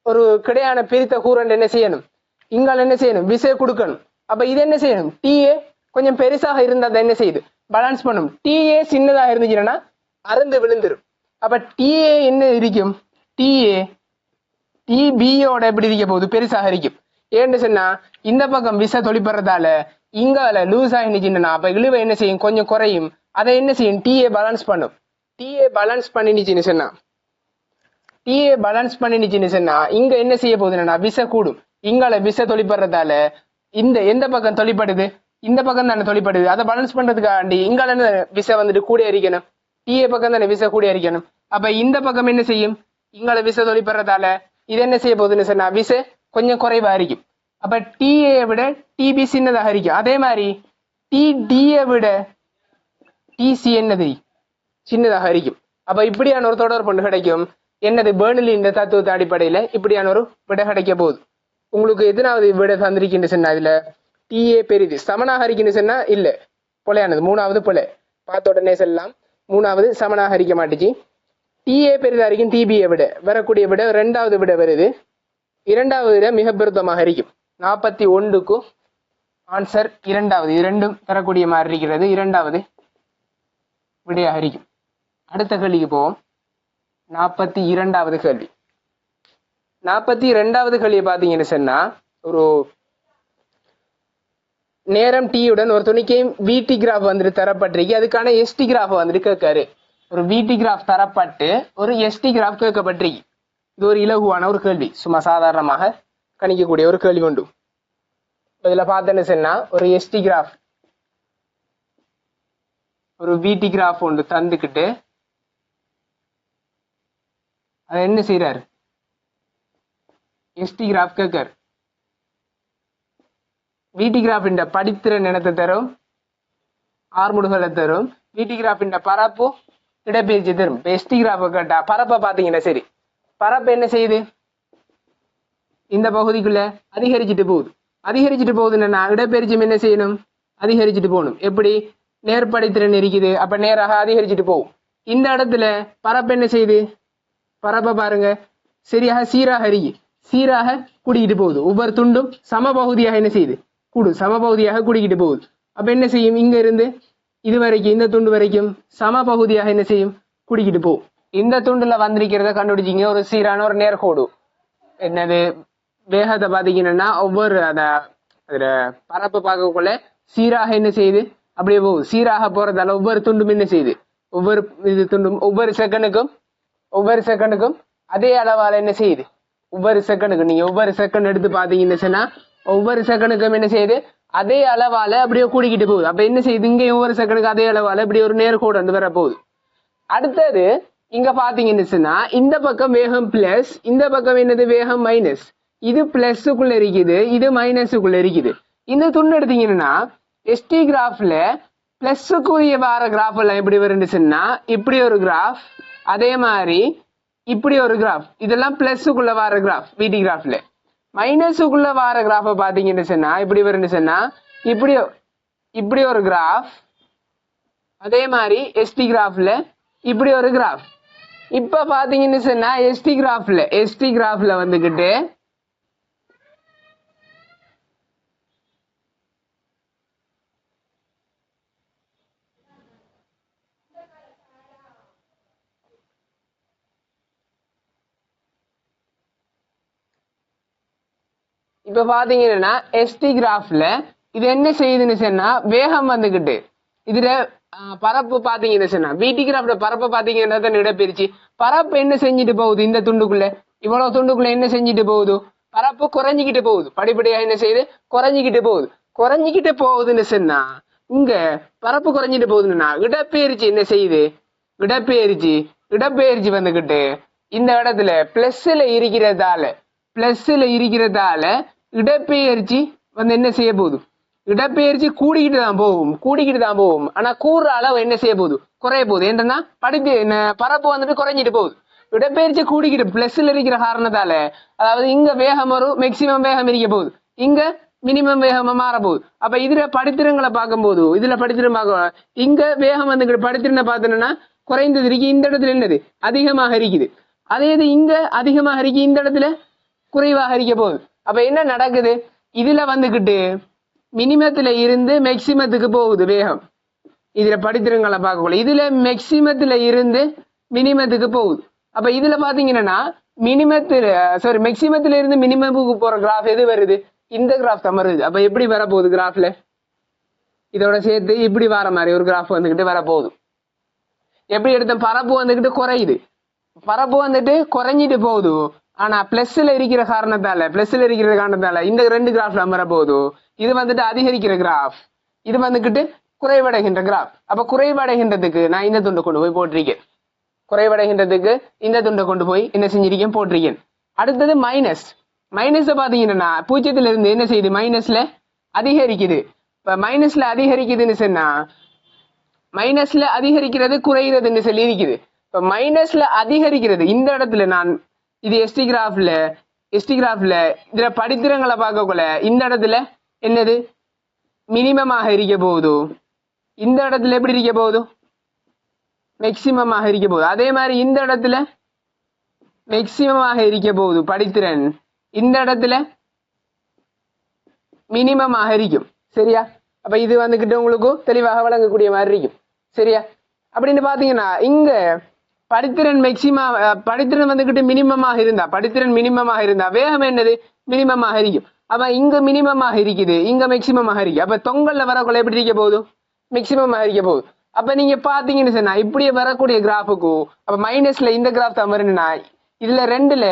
ஒரு கிடையான பிரித்த கூரண்ட் என்ன செய்யணும், இங்கால என்ன செய்யணும், விசை கொடுக்கணும். அப்ப இது என்ன செய்யணும், டிஏ கொஞ்சம் பெருசாக இருந்தா என்ன செய்யுது, பேலன்ஸ் பண்ணும். டிஏ சின்னதாக இருந்துச்சுன்னா அறுந்து விழுந்துரும். அப்ப டிஏ என்ன இருக்கும், டிஏ டிபியோட எப்படி இருக்க போகுது, பெருசாக இருக்கும். ஏன்னு சொன்னா இந்த பக்கம் விசை தொழிற்படுறதால இங்கால லூஸ் ஆகிச்சுன்னா அப்ப இழுவை என்ன செய்யும், கொஞ்சம் குறையும். அதை என்ன செய்யும், டிஏ பேலன்ஸ் பண்ணும். டிஏ பேலன்ஸ் பண்ணிச்சுன்னு சொன்னா, டிஏ பேலன்ஸ் பண்ணிச்சுன்னு சொன்னா இங்க என்ன செய்ய போகுதுன்னா விசை கூடும். இங்கால விசை தொழிற்படுறதால இந்த எந்த பக்கம் தொழிற்படுது, இந்த பக்கம் தானே தொழிற்படுது. அதை பேலன்ஸ் பண்றதுக்காண்டி இங்கால விசை வந்துட்டு கூட அரிக்கணும், டிஏ பக்கம் தானே விசை கூட அரிக்கணும். அப்ப இந்த பக்கம் என்ன செய்யும், இங்கால விசை தொழிற்படுறதால இது என்ன செய்ய போகுதுன்னு சொன்னா விசை கொஞ்சம் குறைவா இருக்கும். அப்ப டிஏ விட டிபி சின்னதாக இருக்கும். அதே மாதிரி டிடியை விட டிசி என்னது, சின்னதாக இருக்கும். அப்ப இப்படியான ஒரு தொடர்பு கிடைக்கும். என்னது, பெர்னலியின் இந்த தத்துவத்தை அடிப்படையில இப்படியான ஒரு விட கிடைக்க போகுது. உங்களுக்கு எத்தனாவது விட தந்திருக்கின்ற சொன்னா, இதுல டிஏ பெரிது சமனாக இருக்குன்னு சொன்னா இல்ல, பொலையானது. மூணாவது பொலை பார்த்த உடனே செல்லாம், மூணாவது சமனாக இருக்க மாட்டுச்சு. டிஏ பெரிதா இருக்கும் டிபியை விட, வரக்கூடிய விட இரண்டாவது விட வருது. இரண்டாவது விட மிக பொருத்தமாக இருக்கும். 41க்கு ஆன்சர் இரண்டாவது. இரண்டும் தரக்கூடிய மாதிரி இருக்கிறது, இரண்டாவது விடையாக இருக்கும். அடுத்த கேள்விக்கு போவோம். 42வது கேள்வி. 42வது கேள்வியை பார்த்தீங்கன்னு சொன்னா, ஒரு நேரம் டீயுடன் ஒரு துணிக்கையும் விடி கிராஃப் வந்துட்டு தரப்பட்டிருக்கு. அதுக்கான எஸ்டி கிராஃப் வந்துட்டு கேட்காரு. ஒரு விடி கிராஃப் தரப்பட்டு ஒரு எஸ்டி கிராஃப் கேட்கப்பட்டிருக்கு. இது ஒரு இலகுவான ஒரு கேள்வி, சும்மா சாதாரணமாக கணிக்கக்கூடிய ஒரு கேள்வி உண்டு. இதுல பார்த்தேன்னு சொன்னா ஒரு எஸ்டி கிராஃப், ஒரு விடி கிராஃப் ஒன்று தந்துக்கிட்டு அதை என்ன செய்யறாரு? எஸ்டி கிராஃப் கேட்கார். விடி கிராஃபின் படித்திறன் என்னத்தை தரும்? ஆர்முடுகளை தரும். விடி கிராஃபின் பரப்பு இடப்பெயர்ச்சி தரும். இப்போ எஸ்டி கிராஃப் கேட்டா பரப்பை பார்த்தீங்கன்னா சரி, பரப்பு என்ன செய்யுது? இந்த பகுதிக்குள்ள அதிகரிச்சுட்டு போகுது. அதிகரிச்சுட்டு போகுதுன்னா இடப்பெயர்ச்சியும் என்ன செய்யணும்? அதிகரிச்சுட்டு போகணும். எப்படி? நேர்படித்திறன் இருக்குது, அப்ப நேராக அதிகரிச்சுட்டு போகும். இந்த இடத்துல பரப்பு என்ன செய்யுது? பரப்பை பாருங்க, சரியாக சீராக இருக்கு, சீராக குடிக்கிட்டு போகுது. ஒவ்வொரு துண்டும் சம பகுதியாக என்ன செய்யுது? சம பகுதியாக குடிக்கிட்டு போகுது. அப்ப என்ன செய்யும்? இங்க இருந்து இது வரைக்கும், இந்த துண்டு வரைக்கும் சம பகுதியாக என்ன செய்யும்? குடிக்கிட்டு போகும். இந்த துண்டுல வந்திருக்கிறத கண்டுபிடிச்சிங்க. ஒரு சீரான ஒரு நேர்கோடு. என்னது? வேகத்தை பாத்தீங்கன்னா ஒவ்வொரு அதுல பரப்பு பார்க்கக்குள்ள சீராக என்ன செய்யுது? அப்படியே போகுது. சீராக போறதால ஒவ்வொரு துண்டும் என்ன செய்யுது? ஒவ்வொரு இது துண்டும் ஒவ்வொரு செகண்டுக்கும் அதே அளவால என்ன செய்யுது? ஒவ்வொரு செகண்டுக்கும் நீங்க ஒவ்வொரு செகண்ட் எடுத்து பாத்தீங்கன்னு சொன்னா ஒவ்வொரு செகண்டுக்கும் என்ன செய்யுது? அதே அளவால அப்படியே கூடிக்கிட்டு போகுது. அப்ப என்ன செய்யுது? இங்க ஒவ்வொரு செகண்டுக்கு அதே அளவால இப்படி ஒரு நேர்கோடு வந்து வர போகுது. அடுத்தது இங்க பாத்தீங்கன்னு சொன்னா இந்த பக்கம் வேகம் பிளஸ், இந்த பக்கம் என்னது? வேகம் மைனஸ். இது பிளஸுக்குள்ள இருக்குது, இது மைனஸுக்குள்ள இருக்குது. இந்த துண்டு எடுத்தீங்கன்னா எஸ்டி கிராஃப்ல பிளஸுக்குரிய வார கிராஃப் எல்லாம் எப்படி வருதுன்னா இப்படி ஒரு கிராஃப், அதே மாதிரி இப்படி ஒரு கிராஃப். இதெல்லாம் பிளஸுக்குள்ள வார கிராஃப் விடி கிராஃப்ல. மைனஸுக்குள்ள வார கிராஃபை பாத்தீங்கன்னு சொன்னா இப்படி வருன்னு சொன்னா இப்படி ஒரு கிராஃப், அதே மாதிரி எஸ்டி கிராஃப்ல இப்படி ஒரு கிராஃப். இப்ப பாத்தீங்கன்னு சொன்னா எஸ்டி கிராஃப்ல வந்துகிட்டு இப்ப பாத்தீங்கன்னா எஸ்டி கிராஃப்ல இது என்ன செய்யுதுன்னு சொன்னா வேகம் வந்துகிட்டு இதுல பரப்பு பாத்தீங்கன்னு சொன்னா விடி கிராஃப்ல பரப்பை பாத்தீங்கன்னா இடப்பெயர்ச்சி. பரப்பு என்ன செஞ்சுட்டு போகுது? இந்த துண்டுக்குள்ள இவ்வளவு துண்டுக்குள்ள என்ன செஞ்சுட்டு போகுது? பரப்பு குறைஞ்சிக்கிட்டு போகுது. படிப்படியா என்ன செய்யுது? குறைஞ்சிக்கிட்டு போகுது. குறைஞ்சிக்கிட்டு போகுதுன்னு சொன்னா இங்க பரப்பு குறைஞ்சிட்டு போகுதுன்னா இடப்பெயர்ச்சி என்ன செய்யுது? இடப்பெயர்ச்சி வந்துகிட்டு இந்த இடத்துல பிளஸ்ல இருக்கிறதால இடப்பெயர்ச்சி வந்து என்ன செய்ய போகுது? இடப்பெயர்ச்சி கூடிக்கிட்டு தான் போகும். ஆனா கூடுற அளவு என்ன செய்ய போகுது? குறைய போகுது. என்னன்னா பரப்பு வந்துட்டு குறைஞ்சிட்டு போகுது. இடப்பெயர்ச்சி கூடிக்கிட்டு பிளஸ்ல இருக்கிற காரணத்தால, அதாவது இங்க வேகம் ஒரு மேக்சிமம் வேகம் இருக்க போகுது, இங்க மினிமம் வேகமா மாற போகுது. அப்ப இதுல படித்திரங்களை பார்க்கும்போது இங்க வேகம் வந்து படித்திறனை பார்த்தோம்னா குறைந்தது இருக்கு, இந்த இடத்துல என்னது? அதிகமாக இருக்குது. அதே இது இங்க அதிகமாக இருக்கு, இந்த இடத்துல குறைவாக இருக்க போகுது. அப்ப என்ன நடக்குது? இதுல வந்துகிட்டு மினிமத்துல இருந்து மேக்சிமத்துக்கு போகுது வேகம். இதுல படித்திரங்களை பார்க்கல, இதுல மேக்சிமத்துல இருந்து மினிமத்துக்கு போகுது. அப்ப இதுல பாத்தீங்கன்னா மேக்சிமத்துல இருந்து மினிமமுக்கு போற கிராஃப் எது வருது? இந்த கிராஃப் தான் வருது. அப்ப எப்படி வரப்போகுது? கிராஃப்ல இதோட சேர்த்து இப்படி வர மாதிரி ஒரு கிராஃப் வந்துகிட்டு வரப்போகுது. எப்படி எடுத்த பரப்பு வந்துகிட்டு குறையுது, பரப்பு வந்துட்டு குறைஞ்சிட்டு போகுது. ஆனா பிளஸ்ல இருக்கிற காரணத்தால இந்த ரெண்டு கிராஃப்ல வரப்போகுது. இது வந்துட்டு அதிகரிக்கிற கிராஃப், இது வந்துகிட்டு குறைவடைகின்ற கிராஃப். அப்ப குறைவடைகின்றதுக்கு நான் இந்த துண்டை கொண்டு போய் போட்டிருக்கேன். குறைவடைகின்றதுக்கு இந்த துண்டை கொண்டு போய் என்ன செஞ்சிருக்கேன்? போட்டிருக்கேன். அடுத்தது மைனஸ் பாத்தீங்கன்னா பூஜ்ஜியத்துல இருந்து என்ன செய்யுது? மைனஸ்ல அதிகரிக்குது. இப்ப மைனஸ்ல அதிகரிக்குதுன்னு சொன்னா மைனஸ்ல அதிகரிக்கிறது குறைகிறதுன்னு சொல்லி இருக்குது. இப்ப மைனஸ்ல அதிகரிக்கிறது இந்த இடத்துல நான் இது எஸ்டி கிராஃப்ல இதுல படித்திரங்களை பார்க்கக்குள்ள இந்த இடத்துல என்னது? மினிமமாக இருக்க போகுது. இந்த இடத்துல எப்படி இருக்க போகுது? மேக்சிமமாக இருக்க போகுது. அதே மாதிரி இந்த இடத்துல மேக்சிமமாக இருக்க போகுது படித்திறன், இந்த இடத்துல மினிமமாக இருக்கும். சரியா? அப்ப இது வந்துகிட்டு உங்களுக்கு தெளிவாக வழங்கக்கூடிய மாதிரி இருக்கும். சரியா? அப்படின்னு பாத்தீங்கன்னா இங்க படித்திறன் வந்துகிட்டு மினிமமாக இருந்தா வேகம் என்னது? மினிமமாக இருக்கும். அப்ப இங்க மினிமமாக இருக்குது, இங்க மேக்சிமமாக இருக்கு. அப்ப தொங்கல்ல வரக்குள்ள எப்படி இருக்க போகுது? மேக்சிமமாக இருக்க போகுது. அப்ப நீங்க பாத்தீங்கன்னு சொன்னா இப்படியே வரக்கூடிய கிராஃபுக்கும் அப்ப மைனஸ்ல இந்த கிராஃப் தான் வருதுன்னா இதுல ரெண்டுல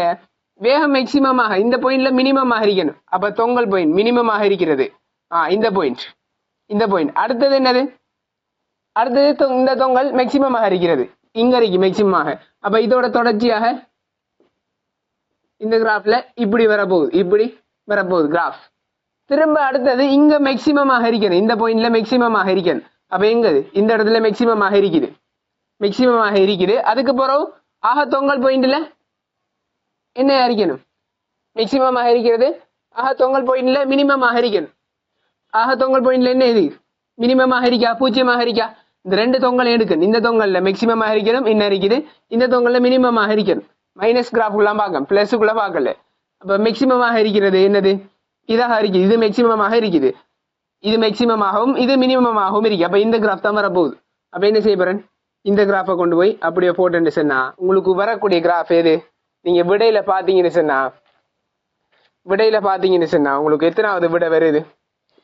வேகம் மேக்சிமமாக இந்த பாயிண்ட்ல மினிமமாக இருக்கணும். அப்ப தொங்கல் பாயிண்ட் மினிமமாக இருக்கிறது. இந்த பாயிண்ட் அடுத்தது என்னது? அடுத்தது இந்த தொங்கல் மேக்சிமமாக இருக்கிறது, இங்க இருக்கு மேக்சிமமாக. அப்ப இதோட தொடர்ச்சியாக இந்த கிராஃப்ல இப்படி வரப்போகுது கிராஃப். திரும்ப அடுத்தது இங்க மேக்சிமமாக இருக்கணும், இந்த பாயிண்ட்ல மேக்சிமமாக இருக்கணும். அப்ப எங்கது இந்த இடத்துல மேக்சிமமாக இருக்குது. அதுக்கு பிறகு ஆக தொங்கல் பாயிண்ட்ல என்ன இருக்கணும், மேக்சிமமாக இருக்கிறது. ஆக தொங்கல் பாயிண்ட்ல மினிமமாக இருக்கணும். ஆக தொங்கல் பாயிண்ட்ல என்ன இது மினிமமாக இருக்கா பூஜ்ஜியமாக இருக்கா? இந்த ரெண்டு தொங்கல் எடுக்கணும். இந்த தொங்கல்ல மேக்சிமமாக இருக்கணும், என்ன இருக்குது இந்த தொங்கல்ல மினிமமாக இருக்கணும். மைனஸ் கிராஃபுக்குலாம் பார்க்க பிளஸுக்குள்ள பார்க்கல. அப்ப மேக்சிமமாக இருக்கிறது என்னது இதாக இருக்குது, இது மேக்சிமமாக இருக்குது, இது மேக்சிமமாகவும் இது மினிமமாகவும் இருக்கு. அப்ப இந்த கிராஃப் தான் வரப்போகுது. அப்ப என்ன செய்ய போறேன், இந்த கிராஃபை கொண்டு போய் அப்படியே போட்டேன்னு சொன்னா உங்களுக்கு வரக்கூடிய கிராஃப் எது? நீங்க விடையில பாத்தீங்கன்னு சொன்னா உங்களுக்கு எத்தனாவது விடை வருது?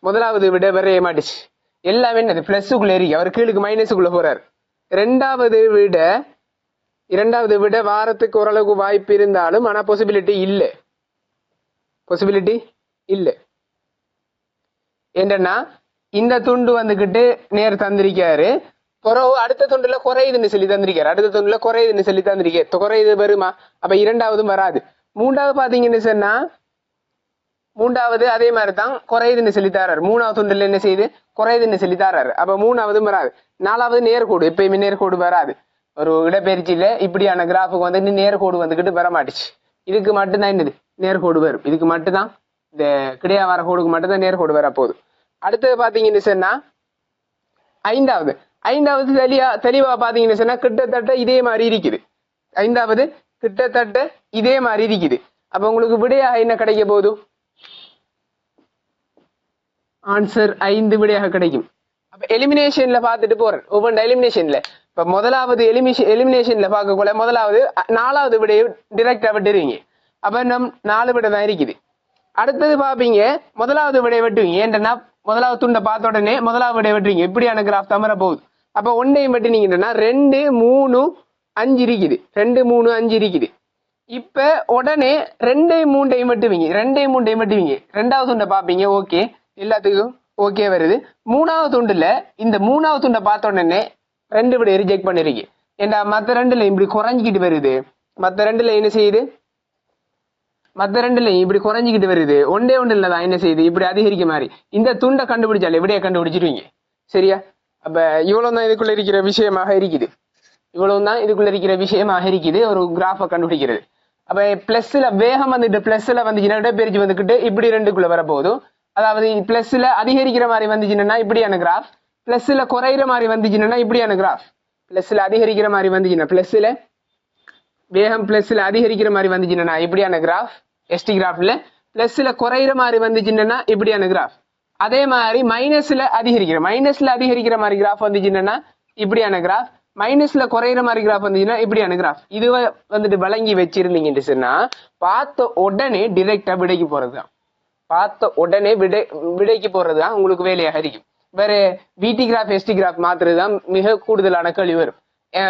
முதலாவது விடை வரைய மாட்டுச்சு. எல்லாமே என்னது பிளஸுக்குள்ள இருக்கு, அவர் கீழுக்கு மைனஸுக்குள்ள போறாரு. இரண்டாவது விட வாரத்துக்கு ஓரளவுக்கு வாய்ப்பு இருந்தாலும் ஆனா பாசிபிலிட்டி இல்லை. என்னன்னா இந்த துண்டு வந்துகிட்டு நேர் தந்திருக்காரு, பிறகு அடுத்த துண்டுல குறையுதுன்னு சொல்லி தந்திருக்காரு. குறையுது வருமா? அப்ப இரண்டாவதும் வராது. மூன்றாவது பாத்தீங்கன்னு சொன்னா மூன்றாவது அதே மாதிரி தான் குறையுதுன்னு சொல்லி தராரு. மூணாவது துண்டுல என்ன செய்யுது குறையுதுன்னு சொல்லி தராரு. அப்ப மூணாவதும் வராது. நாலாவது நேர்கோடு, எப்பயுமே நேர்கோடு வராது. ஒரு இடப்பெயர்ச்சியில இப்படியான கிராஃபுக்கு வந்து நேர்கோடு வந்துகிட்டு வர மாட்டுச்சு. இதுக்கு மட்டும்தான் என்னது நேர்கோடு வரும். இதுக்கு மட்டும்தான் இந்த கிடையா வர கோடுக்கு மட்டும்தான் நேர்கோடு வர போகுது. அடுத்தது பாத்தீங்கன்னு சொன்னா ஐந்தாவது தெளிவா பாத்தீங்கன்னு சொன்னா கிட்டத்தட்ட இதே மாதிரி இருக்குது. அப்ப உங்களுக்கு விடையாக என்ன கிடைக்க போகுது? ஆன்சர் 5 விடையாக கிடைக்கும். அப்ப எலிமினேஷன்ல பார்த்துட்டு போறேன். ஒவ்வொரு எலிமினேஷன்ல இப்ப முதலாவது எலிமினேஷன்ல பார்க்கக்குள்ள முதலாவது 4வது விடையை டிரெக்டா விட்டுருவீங்க. அப்ப நம் 4 விடை தான் இருக்குது. அடுத்தது பாப்பீங்க முதலாவது விடையை வெட்டுவீங்க. ஏன்டா முதலாவது துண்டை பார்த்த உடனே முதலாவது விடையை வெட்டுவீங்க. எப்படியான கிராஃப் தமர போகுது. அப்ப ஒன்னையும் வெட்டினீங்கன்னா 2, 3, 5 இருக்குது. 2, 3, 5 இருக்குது. இப்ப உடனே 2, 3 வெட்டுவீங்க. ரெண்டாவது துண்டை பாப்பீங்க. ஓகே, எல்லாத்துக்கும் ஓகே வருது. மூணாவது துண்டுல இந்த மூணாவது துண்டை பார்த்த உடனே 2 விட ரிஜெக்ட் பண்ணிருக்கீங்க. ஏண்டா மற்ற 2ல இப்படி குறைஞ்சிக்கிட்டு வருது. மற்ற 2ல என்ன செய்யுது? மற்ற 2லயும் இப்படி குறைஞ்சிக்கிட்டு வருது. ஒன்றுலதான் என்ன செய்யுது இப்படி அதிகரிக்க மாதிரி. இந்த துண்டை கண்டுபிடிச்சாலே விடையை கண்டுபிடிச்சிருவீங்க. சரியா? அப்ப இவ்வளவுதான் இதுக்குள்ள இருக்கிற விஷயமாக இருக்குது. ஒரு கிராஃபை கண்டுபிடிக்கிறது. அப்ப பிளஸ்ல வேகம் பிளஸ்ல வந்துச்சுன்னா இடப்பெயர்ச்சி வந்துக்கிட்டு இப்படி 2க்குள்ள வரப்போகுது. அதாவது பிளஸ்ல அதிகரிக்கிற மாதிரி வந்துச்சுன்னா இப்படியான கிராஃப், பிளஸ்ல குறையிற மாதிரி வந்துச்சுன்னா இப்படியான கிராஃப். பிளஸ்ல அதிகரிக்கிற மாதிரி வந்துச்சுன்னா பிளஸ்ல வேகம் பிளஸ்ல அதிகரிக்கிற மாதிரி வந்துச்சுன்னா இப்படியான கிராஃப் எஸ்டி கிராஃப்ல. பிளஸ்ல குறையிற மாதிரி வந்துச்சுன்னா இப்படியான கிராஃப். அதே மாதிரி மைனஸ்ல அதிகரிக்கிற மாதிரி கிராஃப் வந்துச்சுன்னா இப்படியான கிராஃப். மைனஸ்ல குறையிற மாதிரி கிராஃப் வந்துச்சுன்னா இப்படியான கிராஃப். இது வந்துட்டு வழங்கி வச்சிருந்தீங்கன்னு சொன்னா பார்த்த உடனே டிரெக்டா விடைக்கு போறதுதான் உங்களுக்கு வேலையாக இருக்கும். வேற விடி கிராஃப் எஸ்டி கிராஃப் மாத்துறதுதான் மிக கூடுதலான கேள்வி வரும்.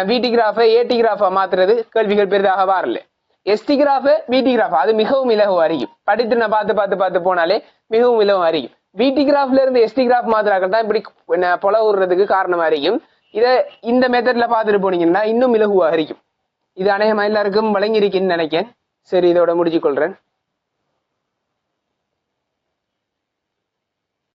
விடி கிராஃபை ஏடி கிராஃபா மாத்துறது கேள்விகள் பெரிதாக வரல. எஸ்டி கிராஃப் விடி கிராஃப் அது மிகவும் இலகுவா இருக்கும். படித்து நான் பார்த்து போனாலே மிகவும் இலகுவா இருக்கும். விடி கிராஃப்ல இருந்து எஸ்டி கிராஃப் மாத்திராக்கள் தான் இப்படி பொல விடுறதுக்கு காரணமா இருக்கும். இந்த மெத்தட்ல பார்த்துட்டு போனீங்கன்னா இன்னும் இலகுவா இருக்கும். இது அநேகமா எல்லாருக்கும் வழங்கி இருக்குன்னு நினைக்கிறேன். சரி, இதோட முடிச்சு கொள்றேன்.